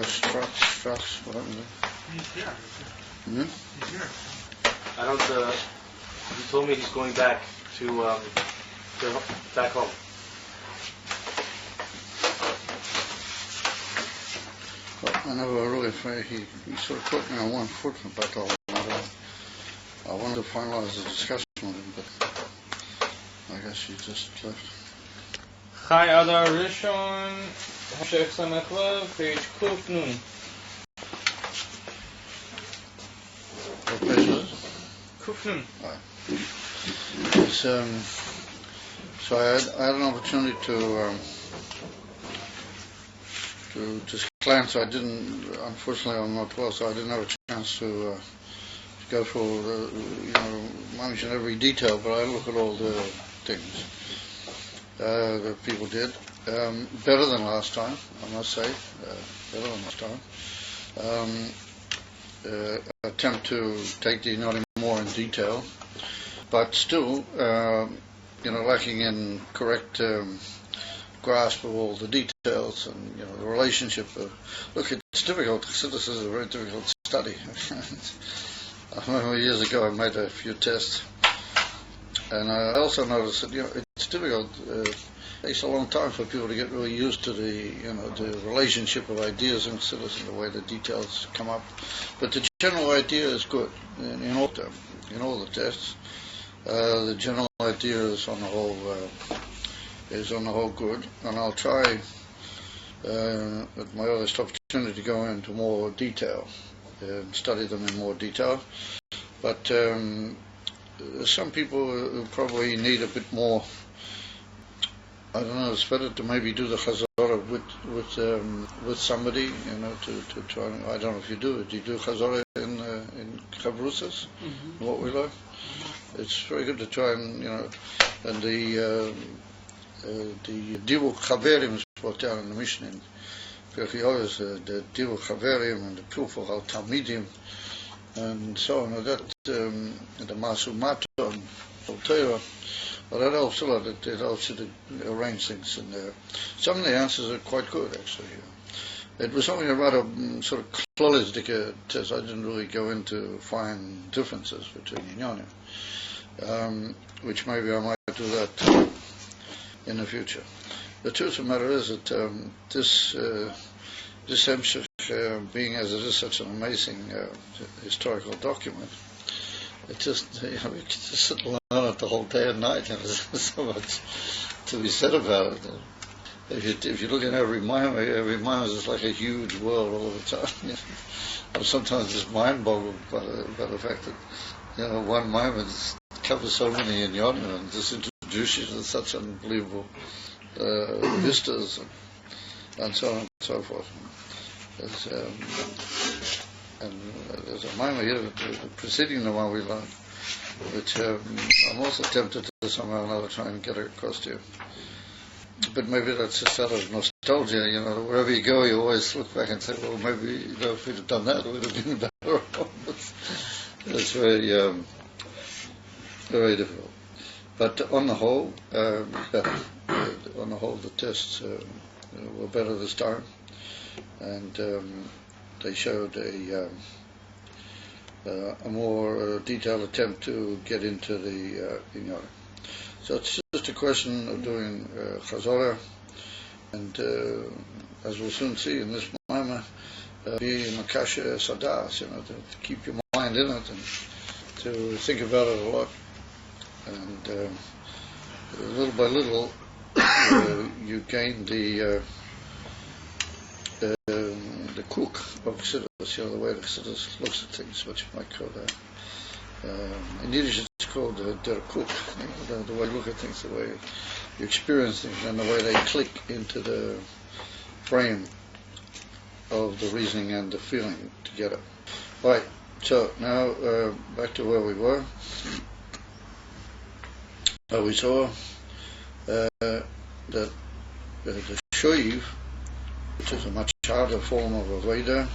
Strauss, what happened there? He's here. Hmm? He's here. I don't, he told me he's going back to back home. Well, I never really afraid he sort of put me on one foot about all that. I wanted to finalize the discussion with him, but I guess he just left. Chai Adar Rishon, Samech Vav, page Kuf Nun. What page was it? Kuf Nun. It's, so I had an opportunity to just glance. I didn't, unfortunately I'm not well, so I didn't have a chance to go through mention every detail, but I look at all the things that people did. Better than last time, I must say. Better than last time. Attempt to take the Inyanim more in detail, but still, lacking in correct grasp of all the details and the relationship. Look, it's difficult. Chassidus is a very difficult study. I remember years ago I made a few tests, and I also noticed that it's difficult. It takes a long time for people to get really used to the relationship of ideas in Chassidus and the way the details come up. But the general idea is good in all the tests. The general idea is on the whole good, and I'll try at my earliest opportunity to go into more detail and study them in more detail. But some people who probably need a bit more. I don't know. It's better to maybe do the Chazorah with somebody, to try. I don't know if you do it. Do you do Chazorah in Chavrusas? Mm-hmm. What we learn? It's very good to try and and the Divuk Chaverim is brought down in the Mishnah. Always the Divuk Chaverim and the Pufach al Talmidim and so on. That the Masu Maton, Torah. Well, that helps a lot. It helps you to arrange things in there. Some of the answers are quite good, actually. It was only a rather sort of closed test. I didn't really go into fine differences between Inyanim, which maybe I might do that in the future. The truth of the matter is that this Hemshech, being as it is such an amazing historical document, it just we could just sit and learn it the whole day and night, and there's so much to be said about it. If you look at every Maimah is like a huge world all the time. I'm sometimes just mind-boggled by the fact that one Maimah just covers so many Inyanim and just introduces you to such unbelievable vistas and so on and so forth. There's a Maimah here preceding the one we learned, which I'm also tempted to somehow or another try and get across to you. But maybe that's just out of nostalgia, wherever you go you always look back and say, well, maybe if we'd have done that it would have been better. It's very, very difficult. But on the whole, better. On the whole, the tests were better this time, and they showed a more detailed attempt to get into the Inyanim. So it's just a question of doing Chazorah, and as we'll soon see in this Maimah, be Makasha Sadas, to keep your mind in it and to think about it a lot, and little by little you gain the cook of Chassidus, the way the Chassidus looks at things, what you might call that. In Yiddish it's called der Cook, the way you look at things, the way you experience things, and the way they click into the frame of the reasoning and the feeling together. Right, so now back to where we were. We saw that the Shoiv, which is a much harder form of Avodah,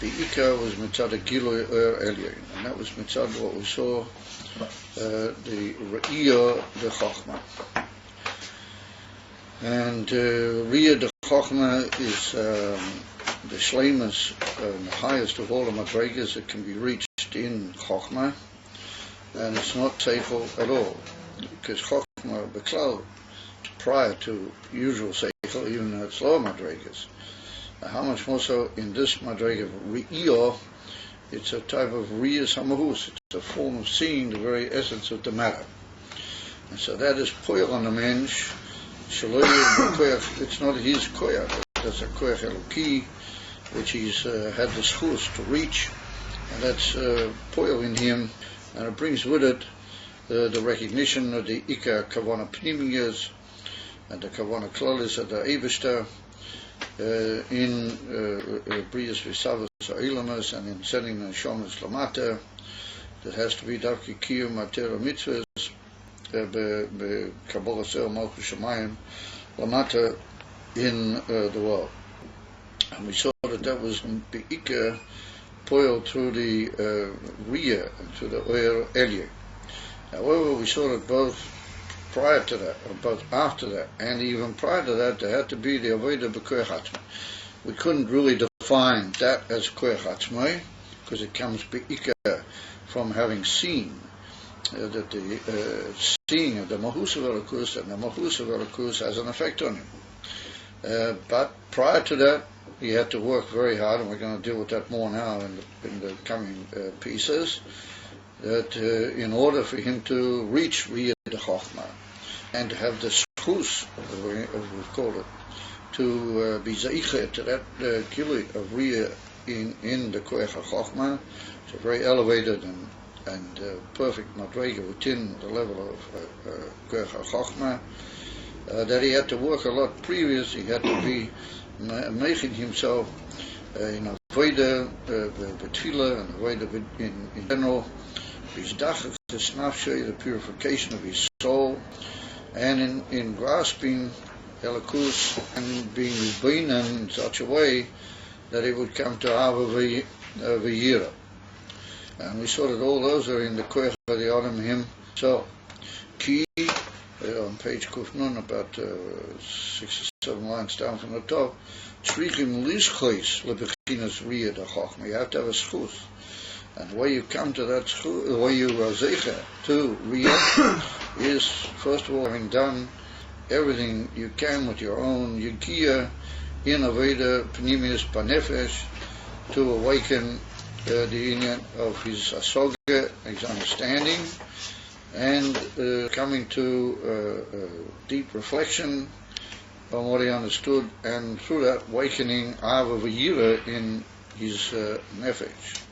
the Ikar was mitzad Gilui Elyon, and that was mitzad what we saw, the Re'iyah de Chachma. And Re'iyah de Chokhmah is the shleimus, the highest of all the madrigas that can be reached in Chokhmah, and it's not seichel at all, because Chokhmah beklal prior to usual seichel, even though it's lower madrigas. How much more so in this madriga Ri'iyah? It's a type of Riyas Hamahus. It's a form of seeing the very essence of the matter. And so that is poil on the mensch. It's not his koyach. That's a koyach eloki, which he's had the schus to reach, and that's poil in him, and it brings with it the recognition of the ikar kavana pnimiyas and the kavana klalis of the Eibishter in Brias Visavas Ilamas and in sending the Shomas Lamata. That has to be Davki Kiyum Matera Mitzvahs be Kabbalah Sel Malchus Shemayim Lamata in the world. And we saw that was Be'ikah poil through the Riyah and through the Oyer Eliyah. However, we saw that both prior to that, or both after that, and even prior to that, there had to be the Avodah B'Koyach Atzmai. We couldn't really define that as Koyach Atzmai, because it comes Be'ikah from having seen that the seeing of the Mahus of Elokus, and the Mahus of Elokus has an effect on him. But prior to that, he had to work very hard, and we're going to deal with that more now in the coming pieces, that in order for him to reach Riyah the Chokhmah, and to have the schus, as we've called it, to be zeiche to that gilui of Riyah in the Koyach HaChokhmah. It's a very elevated and perfect madrega within the level of Koyach HaChokhmah, that he had to work a lot previous. He had to be making himself in avodah betfilah and avodah in general, the purification of his soul, and in grasping Elokus and being Beinan in such a way that he would come to Ava V'Yira. And we saw that all those are in the Koyach of the Adam him. So, Ki, on page Kufnun, about 6 or 7 lines down from the top, Tzrichim Lishchois Lebechinas Riyah da Chokhmah. You have to have a schus. And the way you come to that schus, the way you zeicha to Riyah, is first of all having done everything you can with your own Yigiyah in Aveda Pnimius Panefesh to awaken the union of his asoga, his understanding, and coming to deep reflection on what he understood, and through that awakening Ava V'Yira in his nefesh.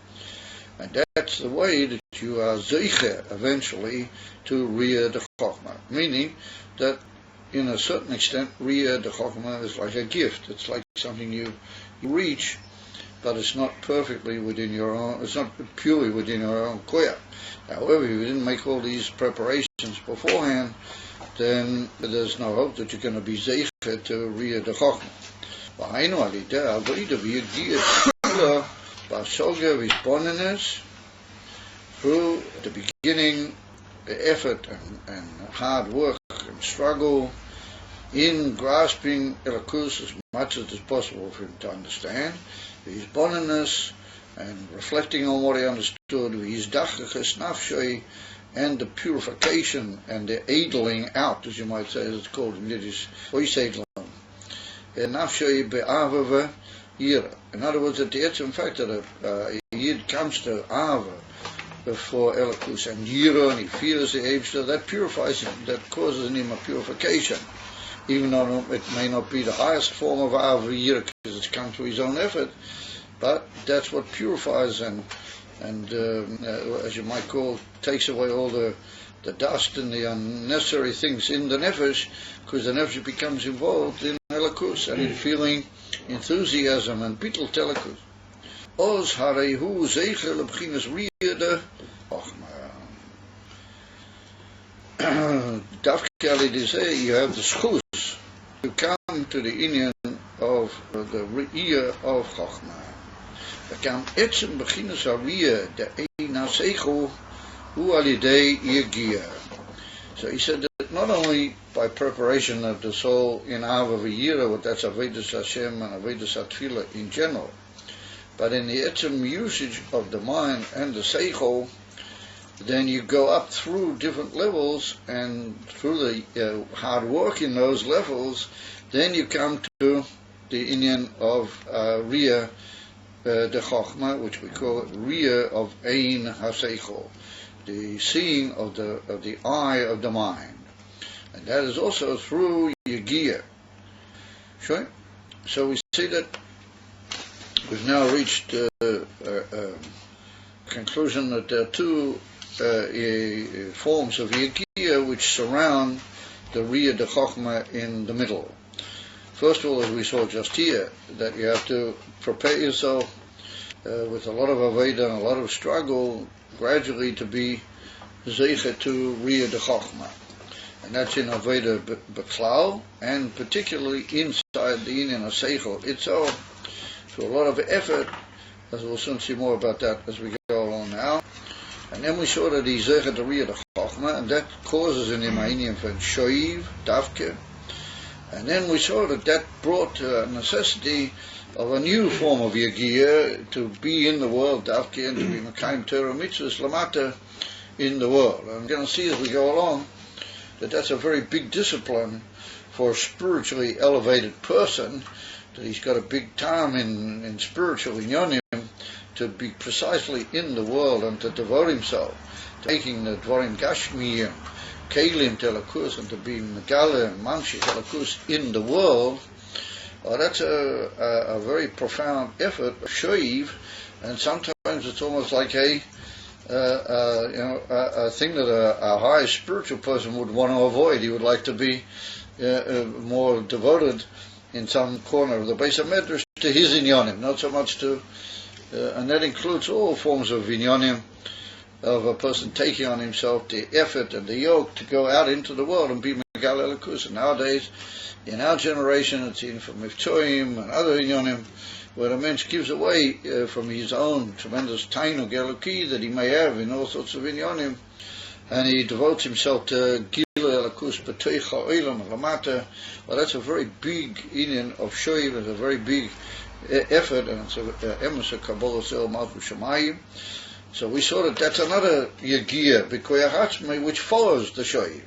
And that's the way that you are zeiche eventually to Riyah the Chokhmah, meaning that in a certain extent Riyah the Chokhmah is like a gift. It's like something you reach, but it's not perfectly within your own, it's not purely within your own koyach. However, if you didn't make all these preparations beforehand, then there's no hope that you're going to be zeiche to Riyah the Chokhmah. Through the beginning, the effort and hard work and struggle in grasping Elokus as much as is possible for him to understand, his boneness and reflecting on what he understood, his dachaches nafshoi, and the purification and the edling out, as you might say, as it's called in Yiddish, oisedlam, nafshoi be'avava yira. In other words, that the fact that a Yid comes to Ava before Elokus and Yira, and he feels the Eibshter, that purifies him, that causes in him a purification, even though it may not be the highest form of Ava Yira because it's come through his own effort, but that's what purifies and as you might call, takes away all the dust and the unnecessary things in the nefesh, because the nefesh becomes involved in Elokus and in feeling enthusiasm and bittul telekus. Oz harehu zeicher lebchinas Riyah de Chokhmah. Dafke alidizeh, you have the schus to come to the union of the Riyah of Chokhmah. Bekam etzem bechinas Riyah de eina seichu hu alidei Yigiyah. So he said that not only by preparation of the soul in Ava V'yira, that's Avodas Hashem and Avodas Atfilah in general, but in the etzem usage of the mind and the seichel, then you go up through different levels, and through the hard work in those levels, then you come to the inyan of Riyah de Chochma, which we call it Riyah of Ein HaSeichel, the seeing of the eye of the mind. And that is also through Yagiyah. Sure? So we see that we've now reached conclusion that there are two forms of Yagiyah which surround the Riyah de Chochma in the middle. First of all, as we saw just here, that you have to prepare yourself with a lot of Aveda and a lot of struggle gradually to be Zeicha to Riyah de Chochma. And that's in Aveda B'klal, and particularly inside the Inyan of Seichel itself, through a lot of effort, as we'll soon see more about that as we go along now. And then we saw that he's Zeicha to Riyah de Chochma, and that causes in him an Inyan for Shoiv, Davke. And then we saw that brought a necessity of a new form of Yagiyah, to be in the world, Davke, and to be Mekayim Torah Mitzvahs Lamata in the world. And we're going to see as we go along that that's a very big discipline for a spiritually elevated person, that he's got a big time in spiritual inyanim to be precisely in the world and to devote himself to making the Dvarim Gashmiyim, Kelim Telakus, and to be Megala and Mamshi Telakus in the world. That's a very profound effort, a shoiv, and sometimes it's almost like a thing that a high spiritual person would want to avoid. He would like to be more devoted in some corner of the Beis HaMedrash to his inyanim, not so much to, and that includes all forms of inyanim, of a person taking on himself the effort and the yoke to go out into the world and be Megal Elikus. And nowadays, in our generation, it's in from Miftoim and other inyanim, where a mensch gives away from his own tremendous tainug eluki that he may have in all sorts of inyanim, and he devotes himself to Gila Elikus B'toicha Olam Lamata. Well, that's a very big inyan of shoiv, it's a very big effort, and it's a emes of Kabbalah Sel Malchus Shemayim. So we saw that that's another Yagiyah, B'koyach Atzmei, which follows the shoiv.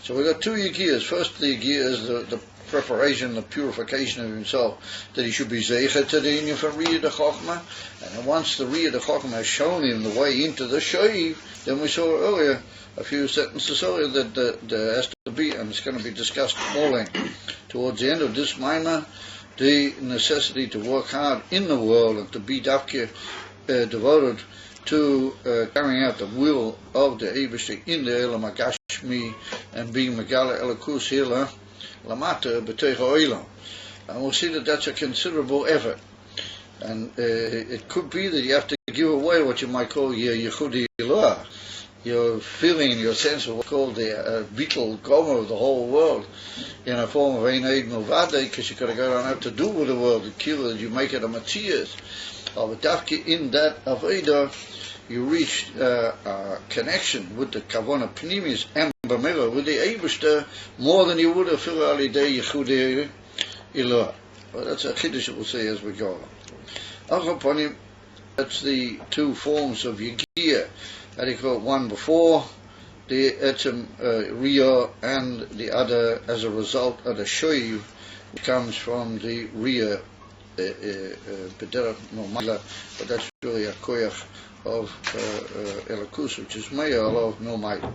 So we've got two Yagiyahs. First, the Yagiyah is the preparation, the purification of himself, that he should be Zeicha to the Inyan from Riyah de Chochma. And then once the Riyah de Chochma has shown him the way into the shoiv, then we saw earlier, a few sentences earlier, that there has to be, and it's going to be discussed more length towards the end of this Maimah, the necessity to work hard in the world and to be Davke devoted to carrying out the will of the Eibishter in the Elam HaGashmi and being Megala Elikus Hila Lamata B'Teicha Olam. And we'll see that that's a considerable effort. And it could be that you have to give away what you might call your Yechudi Ilah, your feeling, your sense of what's called the Beetle Gomer of the whole world, in a form of Ein Eid Milvade, because you've got to go around and have to do with the world, the kill that you make it a Matthias. But Dafki in that Aveda, you reach a connection with the Kavana Pnimis and Bamela, with the Eibishter, more than you would have filled Ali Day Yechudi Ilah. Well, that's a Chiddush we'll say as we go along. That's the two forms of Yagiyah. And he called one before the Etzem Riyah, and the other as a result of the Shoiv, which comes from the Riyah B'derech Milmaila, but that's really a koyach of Elikus, which is Me'al of Milmaila.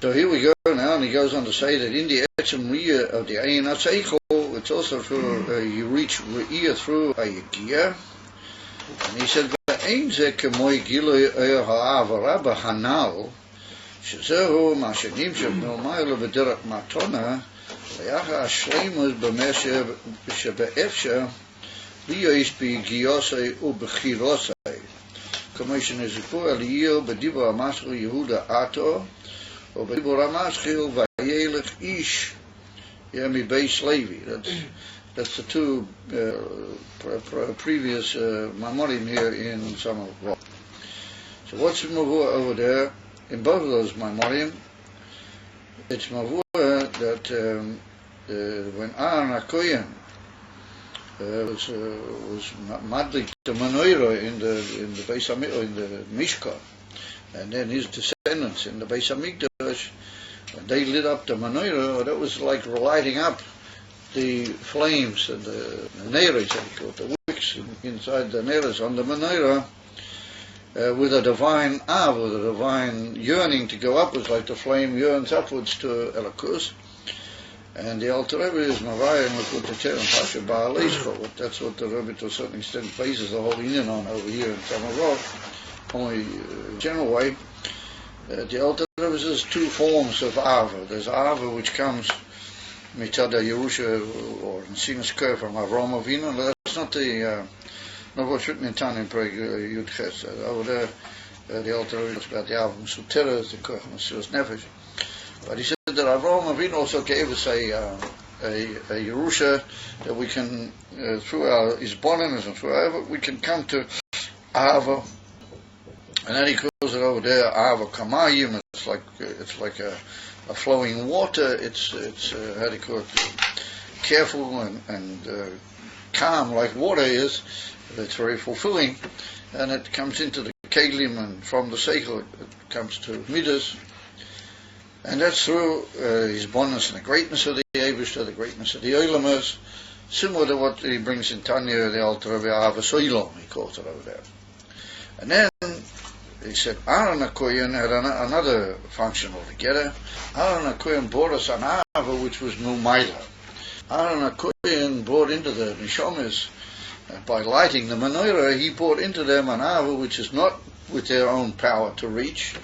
So here we go now, and he goes on to say that in the Etzem Riyah of the Ein HaSeichel, it's also through, you reach Riyah through a Yagiyah, and he said, "Ein ze k'moi gilui ha'avara b'hanal, shezehu ma shenimshach milmayla b'derech matona, v'yacha hashleimus b'meh shebe'efsher, liyois b'giyosei u'b'chirosei, k'moi shenezikur aliyil b'dibur ha'maschil Yehuda Ato, or b'dibur ha'maschil v'yelech ish yemi beis Levi." That's the two previous Mamorim here in Samech Vav. So what's Mavur over there in both of those Maimorim, it's mavur that when Aaron HaKoyen was madlik the menorah in the Beis Hamikdash, in the Mishkan, and then his descendants in the Beis Hamikdash, when they lit up the menorah, that was like lighting up the flames and the neres, the wicks inside the neres on the menorah, with a divine with a divine yearning to go upwards, like the flame yearns upwards to Elokus. And the Alter Rebbe is Mavaya and Lekut Techer and Pasha Baal Eishko. That's what the Rebbe to a certain extent bases the whole union on over here in Samech Vav, only general way. The Alter Rebbe says two forms of Ava. There's Ava which comes Mitzad Yerusha or in Sinus Kerr from Avraham Avinu. That's not not what's written in Tanya in Perek Yud Ches. Over there, the Alter Rebbe talks about the Ava Mesutera, the Koch Mesiras Nefesh. But he said that Avraham Avinu also gave us a Yerusha that we can, through our Isboninus and through however, we can come to Ava. And then he calls it over there Ava Kamayim. It's like a flowing water. It's how do you call it? Careful and calm like water is. It's very fulfilling, and it comes into the Kelim, and from the Seichel it comes to Midas. And that's through his bonus and the greatness of the Eibishter, the greatness of the Olamers, similar to what he brings in Tanya, the Alter Rebbe Ahava Soilom, he calls it over there. And then he said Aaron HaKoyen had another function altogether. Aaron HaKoyen brought us an Ahava which was Mumayla. Aaron HaKoyen brought into the Nishomis, by lighting the menorah, he brought into them an Ahava which is not with their own power to reach.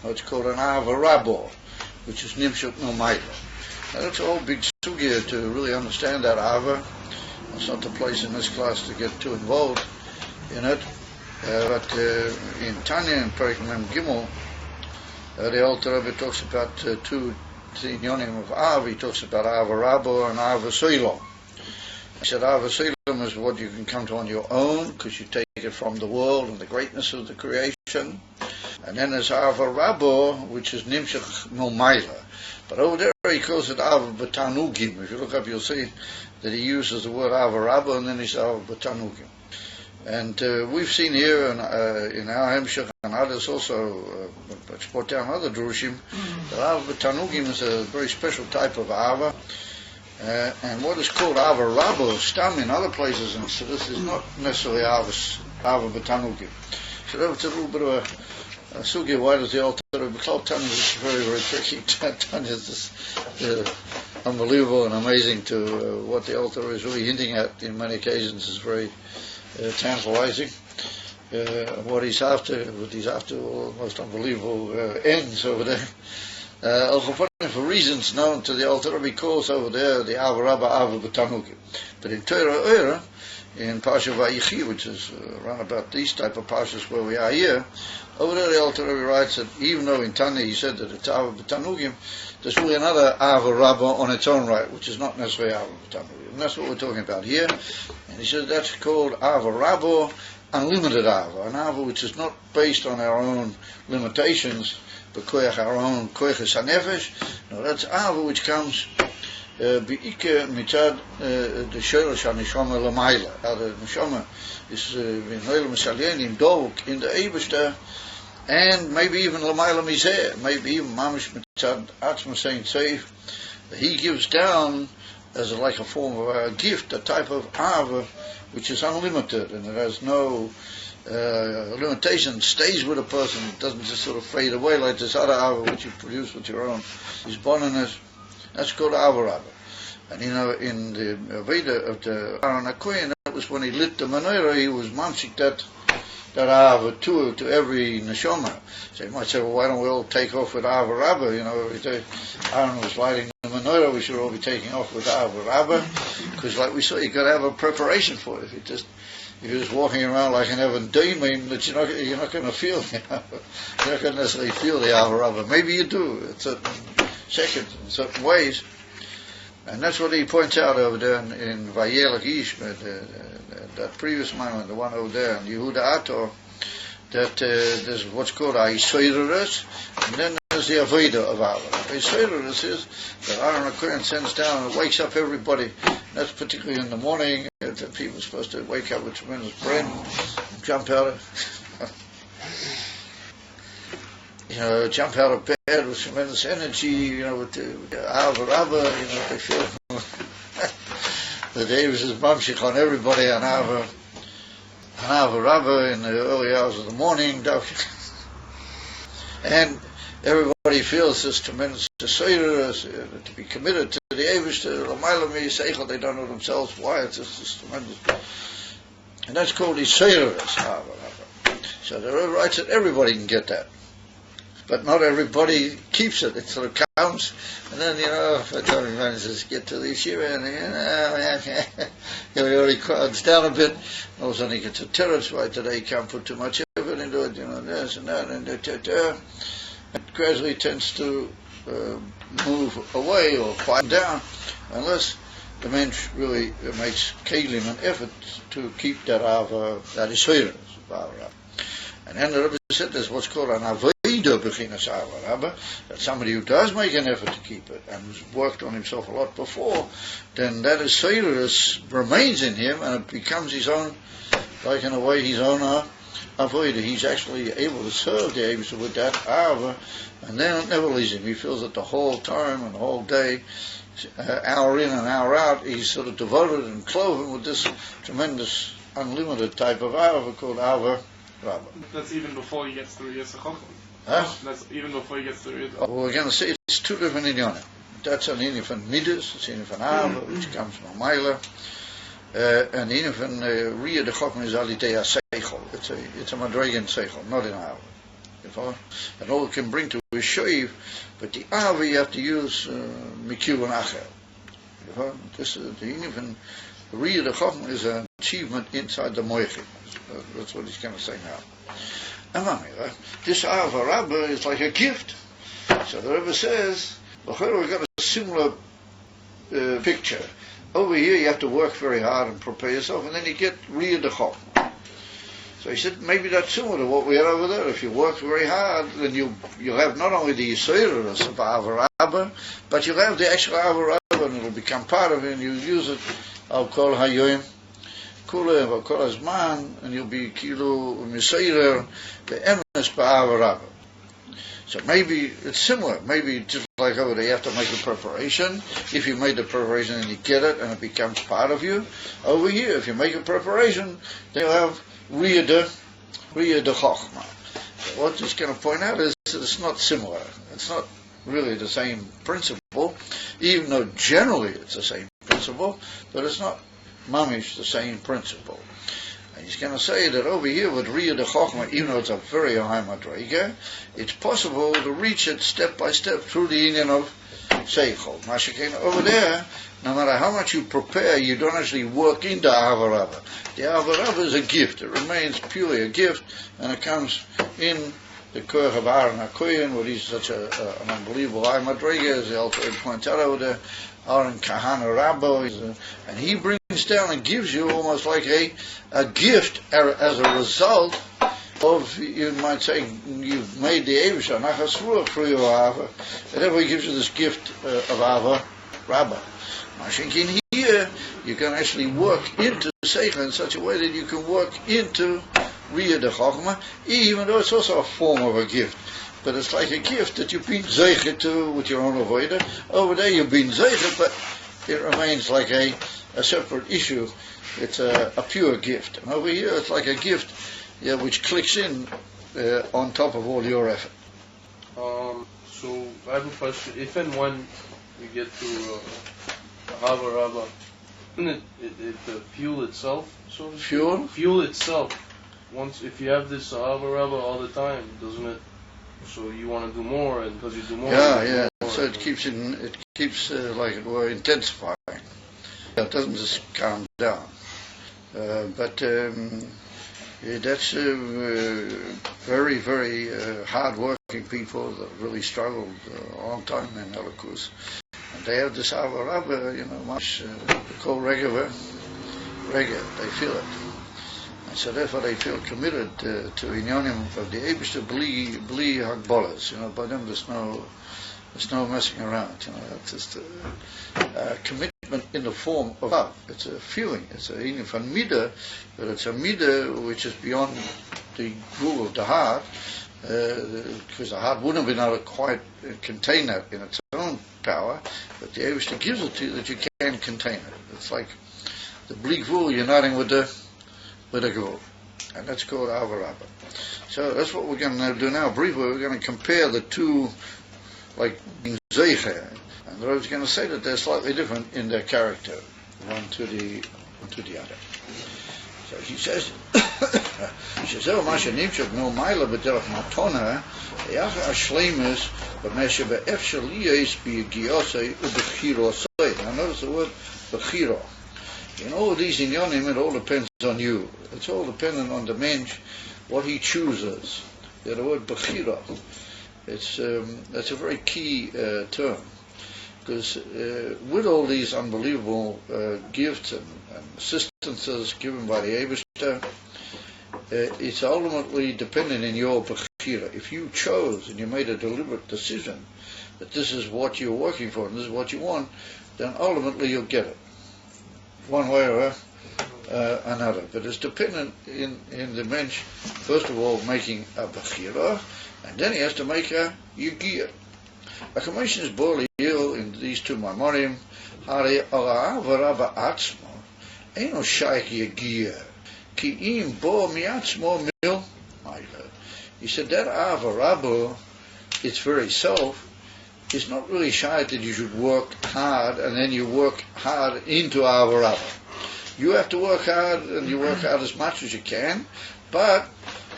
It's called an Ahava Rabbo, which is Nimshuk Mumayla. Now that's a whole big sugya to really understand that Ahava. It's not the place in this class to get too involved in it. But in Tanya and Perek Mem Gimel, the Alter Rebbe talks about two inyonim of Ahava. He talks about Ahava Rabbo and Ahava Soilom. He said Ahava Soilom is what you can come to on your own, because you take it from the world and the greatness of the creation. And then there's Ahava Rabbo, which is Nimshach Mumayla. But over there he calls it Ahava B'tanugim. If you look up, you'll see that he uses the word Ahava Rabbo, and then he's Ahava B'tanugim. And we've seen here in our Hemshech and others also, brought down other Drushim, that Ahava B'tanugim is a very special type of Ahava. And what is called Ahava Rabbo, Stam in other places, and so this is not necessarily Ahava B'tanugim. So that's a little bit of a sugya. Why does the Alter Rebbe Tanya is very, very tricky. Tanya is just unbelievable and amazing to what the Alter Rebbe is really hinting at in many occasions is very tantalizing. What he's after, most unbelievable ends over there. For reasons known to the Alter Rebbe, calls over there the Ahava Rabba Ahava B'tanugim. But in Torah Eira, in Parsha Vayichi, which is around about these type of Parshas where we are here, over there the Alter Rebbe writes that even though in Tanya he said that it's Ahava B'tanugim, there's really another Ahava Rabba on its own right, which is not necessarily Ahava B'tanugim. And that's what we're talking about here. And he said that's called Ahava Rabba, unlimited Ahava, an Ahava which is not based on our own limitations, but koyach our own koyches hanefesh. No, that's Ahava which comes Be'ike mitzad the shorosh haneshama l'mayla. The neshama is in oil misalien in dovuk in the Eibishter, and maybe even l'mayla mizeh, maybe even mamish mitzad atzma saying safe. He gives down as like a form of a gift, a type of Ahava which is unlimited and it has no limitation, stays with a person. It doesn't just sort of fade away like this other Ahava which you produce with your own Isboninus. That's called Ahava Rabba. And you know, in the Veda of the Aaron HaKoyen, that was when he lit the menorah, he was mamshik that Ahava to every neshama. So you might say, well, why don't we all take off with Ahava Rabba? You know, every day Aaron was lighting the menorah, we should all be taking off with Ahava Rabba, because like we saw, you got to have a preparation for it. If you're just walking around like an Evan daimim, that you're not going to feel, you're not going to necessarily feel the Ahava Rabba. Maybe you do in certain seconds, in certain ways. And that's what he points out over there in Vayelach Ish, that previous moment, the one over there, in Yehuda Ator, that there's what's called a Yisoideres, and then there's the Avodah of Ava. Yisoideres is that Aaron HaKohen sends down and wakes up everybody. That's particularly in the morning, that people are supposed to wake up with tremendous brain, jump out of bed with tremendous energy, with the Ava, they feel the Davis is mamshich on everybody on Ava Rabba in the early hours of the morning, and everybody feels this tremendous desire to be committed to the Eivish, to L'mayla Seichel. They don't know themselves why it's just this tremendous, and that's called Yisoideres. So there are rights that everybody can get that, but not everybody keeps it. It sort of counts, and then if I tell me manages to get to the yeshiva, and he already crowds down a bit. All of a sudden he gets a terrorist right today. He can't put too much effort into it, this and that, and it gradually tends to move away or quiet down, unless the mensch really makes kelim an effort to keep that ava, that is Yisoideres. And then the Rebbe said there's what's called an avodah bechinas ava Rabba, that somebody who does make an effort to keep it and has worked on himself a lot before, then that Yisoideres remains in him and it becomes his own, like in a way his own avodah. He's actually able to serve the Eibusha with that ava, and then it never leaves him. He feels that the whole time and the whole day, hour in and hour out, he's sort of devoted and cloven with this tremendous, unlimited type of ava called ava Rabba. That's even before he gets through Yisachachim. Huh? That's even before he gets through Yisachachim. Well, we're going to see it's two different inyanim. That's an inyan from Midas, it's an inyan from ava, which comes from Maila, and the inyan from Riyah de Chokma is Alidei Seichel. It's a Madregan Seichel, not in ava. You follow? And all it can bring to is Shoiv, but the ava you have to use Mikyu and Acher. You follow? This is the inyan from Riyah de Chokma is an achievement inside the Moichim. That's what he's going to say now. This Ava Rabba is like a gift. So the Rebbe says, we've got a similar picture. Over here you have to work very hard and prepare yourself, and then you get Riyah de Chokma. So he said, maybe that's similar to what we had over there. If you work very hard, then you'll have not only the Yisoideres of Ava Rabba, but you'll have the actual Ava Rabba, and it'll become part of it, and you'll use it, I'll call Hayoim, Kule, I'll call Azman, and you'll be Kilu, Misairer, the Emes Ba'ava Rabba. So maybe it's similar. Maybe just like over there, you have to make a preparation. If you made the preparation and you get it, and it becomes part of you. Over here, if you make a preparation, then you'll have Riyah de Chokma. So what he's going to point out is that it's not similar. It's not really the same principle, even though generally it's the same principle, but it's not mamish the same principle. And he's going to say that over here with Riyah de Chokma, even though it's a very high madrega, it's possible to reach it step by step through the inyan of Seichel. Masha'kein over there, no matter how much you prepare, you don't actually work into Ava Rabba. The Ava Rabba is a gift. It remains purely a gift, and it comes in the Koach of Aaron HaKohen, where he's such an unbelievable high madrega, as the Alter points out over there. Aaron Kahana Rabbo, and he brings down and gives you almost like a gift as a result of, you might say, you've made the Eivish Nachas Ruach through your Ava, and therefore he gives you this gift of Ava Rabba. Mashinkin here, you can actually work into Seichel in such a way that you can work into Riyah de Chokma, even though it's also a form of a gift. But it's like a gift that you've been zeichet to with your own avodah. Over there you've been zeichet, but it remains like a separate issue. It's a pure gift. And over here it's like a gift which clicks in on top of all your effort. So I have a question. If and when we get to Ava Rabba, isn't it the fuel itself? So to speak? Fuel itself. Once, if you have this Ava Rabba all the time, doesn't it? So you want to do more, and because you do more, yeah. More. So it keeps like it were intensifying. It doesn't just calm down. But that's very, very hard-working people that really struggled a long time in Elikus. And they have this Ava Rabba, much called Rega, they feel it. And so therefore they feel committed to inyanim of the Eibishter bli hagbolas. By them there's no messing around. It's just a commitment in the form of love. It's a feeling. It's a inyan van midah, but it's a midah which is beyond the rule of the heart, because the heart wouldn't have been able to quite contain that in its own power, but the Eibishter gives it to you that you can contain it. It's like the bli gvul uniting with the gvul, and that's called avarabba. So that's what we're going to do now. Briefly, we're going to compare the two, like zeicher, and I was going to say that they're slightly different in their character, one to the other. So he says, "Shezeh masha nimshach no ma'ila b'derech matona, yach hashleimus b'meshe be'efshel liyos b'yigiyosei u'b'chirosei." Now notice the word b'chiro. In all of these inyanim, it all depends on you. It's all dependent on the mensch, what he chooses. The word b'chira, that's a very key term, because with all these unbelievable gifts and assistances given by the Eibishter, it's ultimately dependent on your b'chira. If you chose and you made a deliberate decision that this is what you're working for and this is what you want, then ultimately you'll get it, one way or another. But it's dependent in the mensch, first of all, making a b'chira, and then he has to make a yigiyah. A commission is borely ill in these two maimorim. Hare ala avarabba atzmo eino shaykh yigiyah ki im bo miatzmo mil ma'ila. He said that avarabba, its very self, is not really shy that you should work hard and then you work hard into avarabba. You have to work hard and you work hard as much as you can, but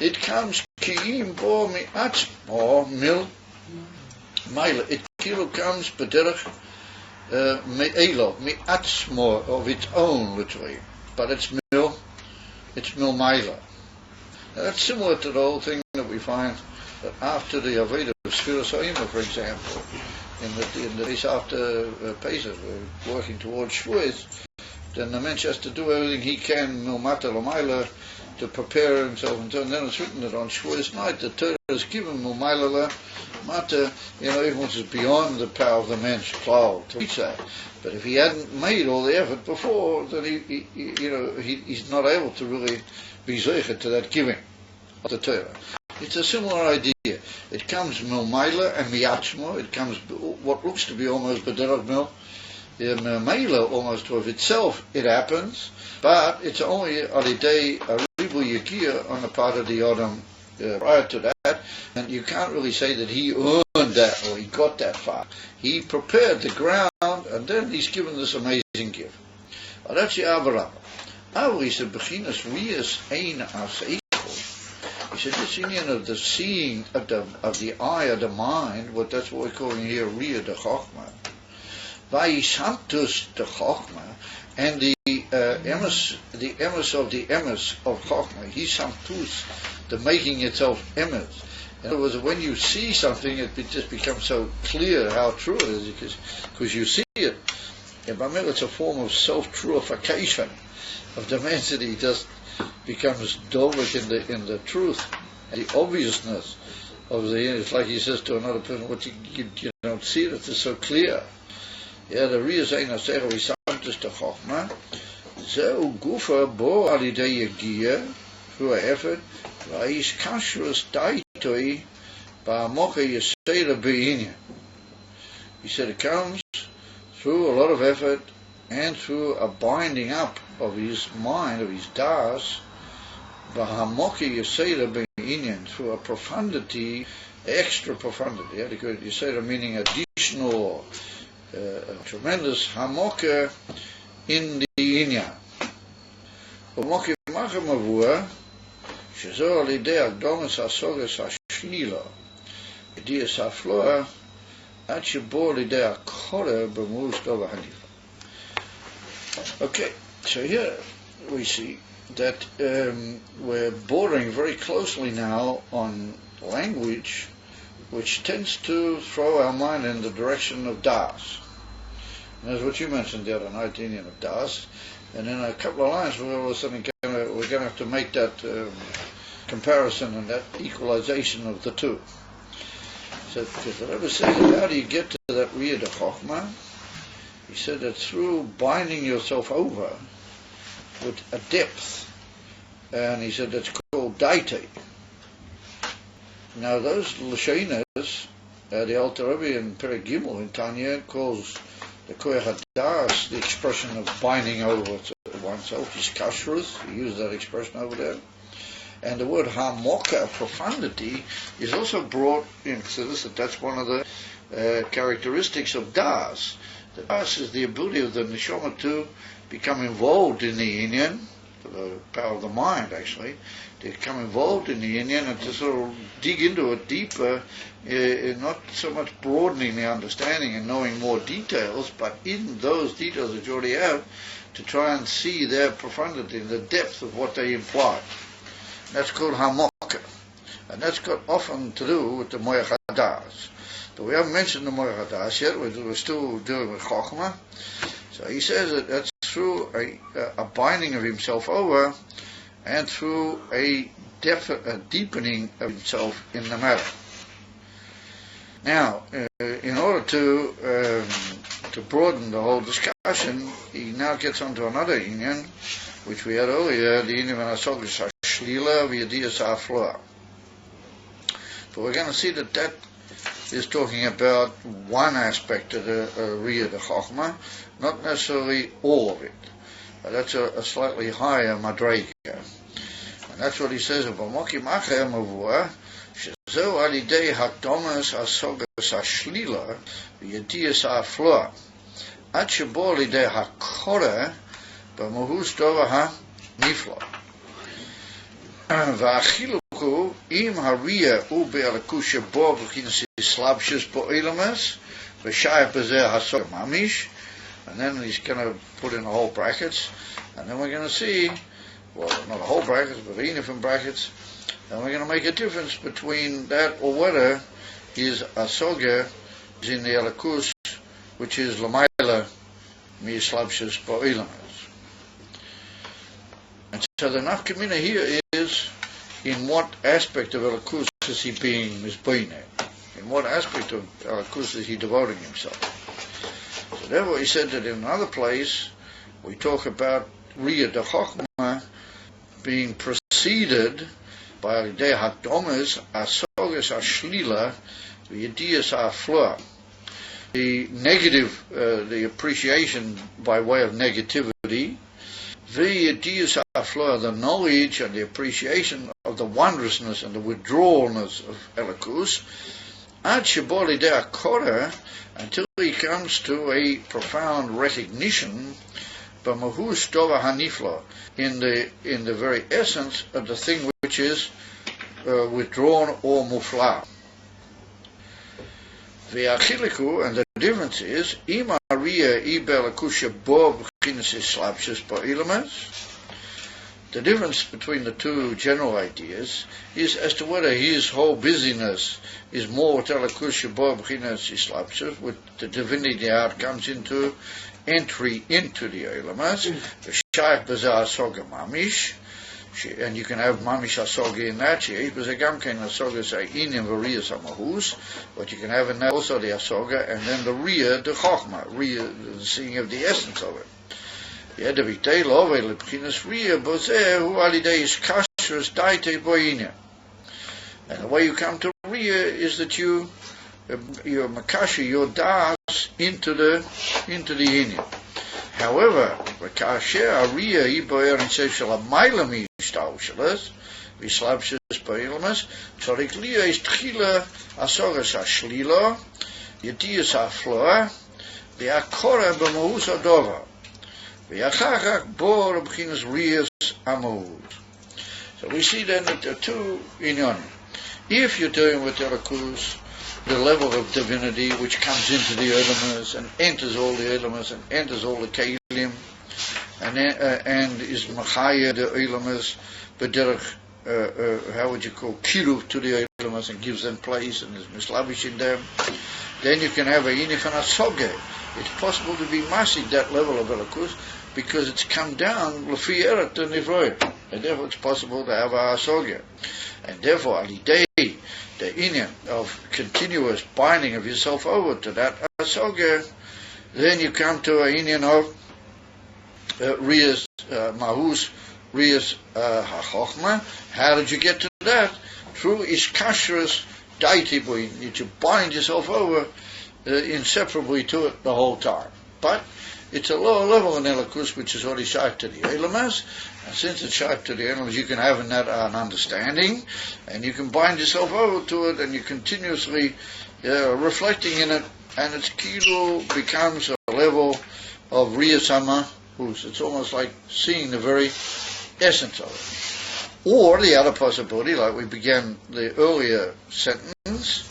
it comes ki'im bo mi'atzmo mil ma'ila. It comes b'derech me'elo, mi'atzmo, of its own, literally, but it's mil ma'ila. Now that's similar to the whole thing that we find that after the Avodah of Sfiras Ha'ima, for example, in the days after Pesach, we're working towards Shavuos, then the mensch has to do everything he can, milmata l'mayla, to prepare himself, and then it's written that on Shavuos night the Torah is given milmayla l'mata, even once it's beyond the power of the mensch to reach that. But if he hadn't made all the effort before, then he's not able to really be zeicher to that giving of the Torah. It's a similar idea. It comes milmayla and miatzmo. It comes what looks to be almost b'derech mil ma'ila, almost of itself. It happens, but it's only on a day a ribu yigiyah on the part of the Adam prior to that, and you can't really say that he earned that or he got that far. He prepared the ground, and then he's given this amazing gift. That's the avarabba. He said, "Bechinas riyas ein as." He said, this union of the seeing of the eye of the mind, that's what we're calling here Riyah de Chochmah, Vayishamtus de Chochmah, and the emes of the emes of Chochmah, Hishamtus, the making itself emes. In other words, when you see something, it just becomes so clear how true it is, because you see it. In Bamil, it's a form of self-truification of the man that he just becomes dovek in the truth, the obviousness of it's like he says to another person, what you don't see it, it's so clear. The Riyas ein asero isamtus to Chochmah, zeu gufa bo alidei yigiyah, through an effort, va'is kashrus daitoi ba'amocha yesera be'inyan. He said it comes through a lot of effort and through a binding up of his mind, of his das, b'hamoki yesera be'inyan, through a profundity, extra profundity. Yesera meaning additional, tremendous hamoka in the inyan. B'moki machamavua, shezo alidei agdomas hasogas hashila, idiyas hafloa, at shebo alidei hakore b'muz dova hanifa. Okay, so here we see that we're bordering very closely now on language which tends to throw our mind in the direction of das. And that's what you mentioned the other night, the Indian of Das. And in a couple of lines, we're all of a sudden we're going to have to make that comparison and that equalization of the two. So, because the Rebbe says, how do you get to that Riyad of Chokhmah? He said that through binding yourself over with a depth, and he said that's called daite. Now those Lashonas, the Alter Rebbe in Perek Gimel in Tanya calls the Koyach Adar, the expression of binding over oneself, is kashrus. He used that expression over there. And the word hamoka, profundity, is also brought in. So that's one of the characteristics of das. The das is the ability of the neshama to become involved in the union, the power of the mind actually, to become involved in the union and to sort of dig into it deeper, not so much broadening the understanding and knowing more details, but in those details that you already have, to try and see their profundity, the depth of what they imply. That's called hamoka, and that's got often to do with the moyach hadas. But we haven't mentioned the moyach hadas yet. We're still dealing with chokhmah. So he says that that's through a binding of himself over, and through a deepening of himself in the matter. Now, in order to broaden the whole discussion, he now gets onto another union, which we had earlier, the union of Asogis Shlila v'Yadiyas Afloa. But we're going to see that that is talking about one aspect of the Riyad of Chokhmah, not necessarily all of it. That's a slightly higher madrega. And that's what he says about Mokim Acher Mavua, Shezo Alidei Hakdomas Asogis Shlila v'Yadiyas Afloa. Ad Shebo Alidei Hakora B'Mahus Dova HaNifla. והחילוק עם הריאה הוא באלוקות שבו בחינת הסלבשוס באילומס ושייך בזה הסוג ממש, and then he's going to put in the whole brackets, and then we're going to see, well, not the whole brackets, but even brackets, and we're going to make a difference between that or whether his asoga is in the elikus, which is l'mayla mi slabshus ba'ilamas. And so the nafkamina here is, in what aspect of elikus is he being misbeine? In what aspect of elikus is he devoting himself? So therefore he said that in another place we talk about Riyad de Chokhmah being preceded by Alidei Hakdomas Asogas Ashlila v'Yadiyas Afloa. The negative, the appreciation by way of negativity, v'Yadiyas Afloa, the knowledge and the appreciation of the wondrousness and the withdrawalness of elikus, ad shebo Alidei Hakora, until he comes to a profound recognition b'mahus dova hanifla, in the very essence of the thing which is withdrawn or mufla. Ve'achiliku, and the difference is ima riya ibelakusha bo b'chinas slabshus ba'ilamas. The difference between the two general ideas is as to whether his whole busyness is more with elikusha bo b'chinas slabshus, with the divinity that comes into entry into the ilamas, the shaykh bazar soga mamish. And you can have mamish asoga in that case, but agam ken asoga say inim v'riya samahus, but you can have in that also the asoga, and then the riya, the chokhmah, riya, the seeing of the essence of it. Yeah, the vitay love lepchinas riya bozeh hu alidei is kashrus daite boinia. And the way you come to riya is that your makasha, your das into the union. However, kasher ariya iboyer and says shall mailami staushlas vislabshus bailamas tzorik liya is tchila asogas ashlila yadiyas afloa ve'akora b'mahus adova ve'achachach bor b'chinas riyas amahus. So we see then that there are two inyanim. If you're dealing with elikus, the level of divinity which comes into the elements and enters all the elements and enters all the kelim and is machaya the elements, but how would you call kiruv to the elements and gives them place and is mislavish in them, then you can have a inif and a soge it's possible to be masig that level of Elokus because it's come down Lefi Eret to Nivroim, and therefore it's possible to have a Hasogya. And therefore, Alidei, the inyan of continuous binding of yourself over to that Hasogya, then you come to a inyan of Riyas Mahus, Riyas HaChochma. How did you get to that? Through Ishkashrus Daitibuin, that you bind yourself over inseparably to it the whole time. But it's a lower level in Elokus, which is already shaykh to the Elamas, and since it's shaykh to the Elamas, you can have in that an understanding, and you can bind yourself over to it, and you continuously reflecting in it, and its kilo becomes a level of Riyasama, it's almost like seeing the very essence of it. Or the other possibility, like we began the earlier sentence,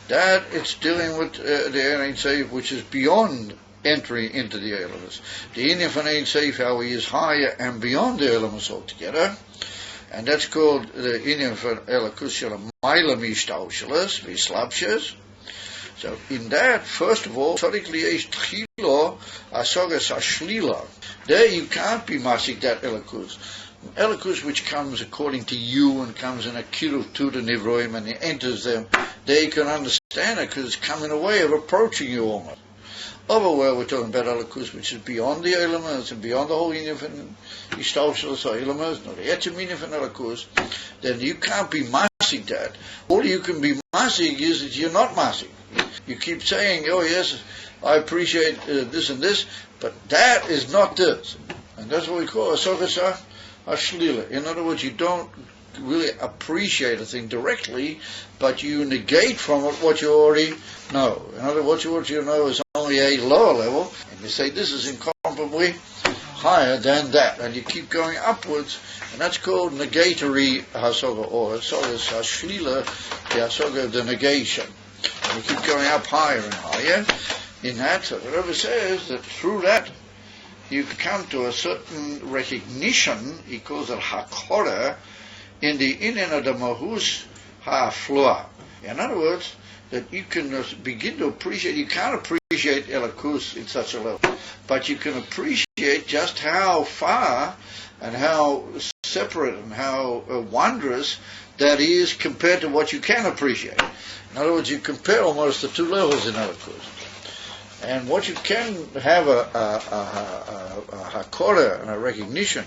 that it's dealing with the Ein Sof, which is beyond entry into the elements. The Inyan from Ein Sof, how he is higher and beyond the elements altogether, and that's called the Inyan from Elokus Shel Maila Mishtaushlas Vislabshes. So in that, first of all, Tzadik Liyesh Tchilo Asogas Ashlila. There you can't be masik that Elokus. Elokus which comes according to you and comes in a kiruv to the Nivroim and it enters them, there you can understand it because it's coming a way of approaching you almost. Over where we're talking about Elokus which is beyond the elements and beyond the whole Inyan from Ishtaushlas or elements, not the Etzim Inyan from Elokus, then you can't be masik that. All you can be masik is that you're not masik. You keep saying, oh yes, I appreciate this and this, but that is not this. And that's what we call a sogasa ashlila. In other words, you don't really appreciate a thing directly, but you negate from it what you already know. In other words, what you know is only a lower level, and you say this is incomparably higher than that, and you keep going upwards, and that's called negatory hasoga, or hasogas ashlila, the hasoga of the negation. And you keep going up higher and higher in that. So the Rebbe says that through that you come to a certain recognition, he calls it hakora, in the inyan of the mahus ha'afloa. In other words, that you can begin to appreciate, you can't appreciate Elokus in such a level, but you can appreciate just how far and how separate and how wondrous that is compared to what you can appreciate. In other words, you compare almost the two levels in Elokus. And what you can have a hakora and a recognition,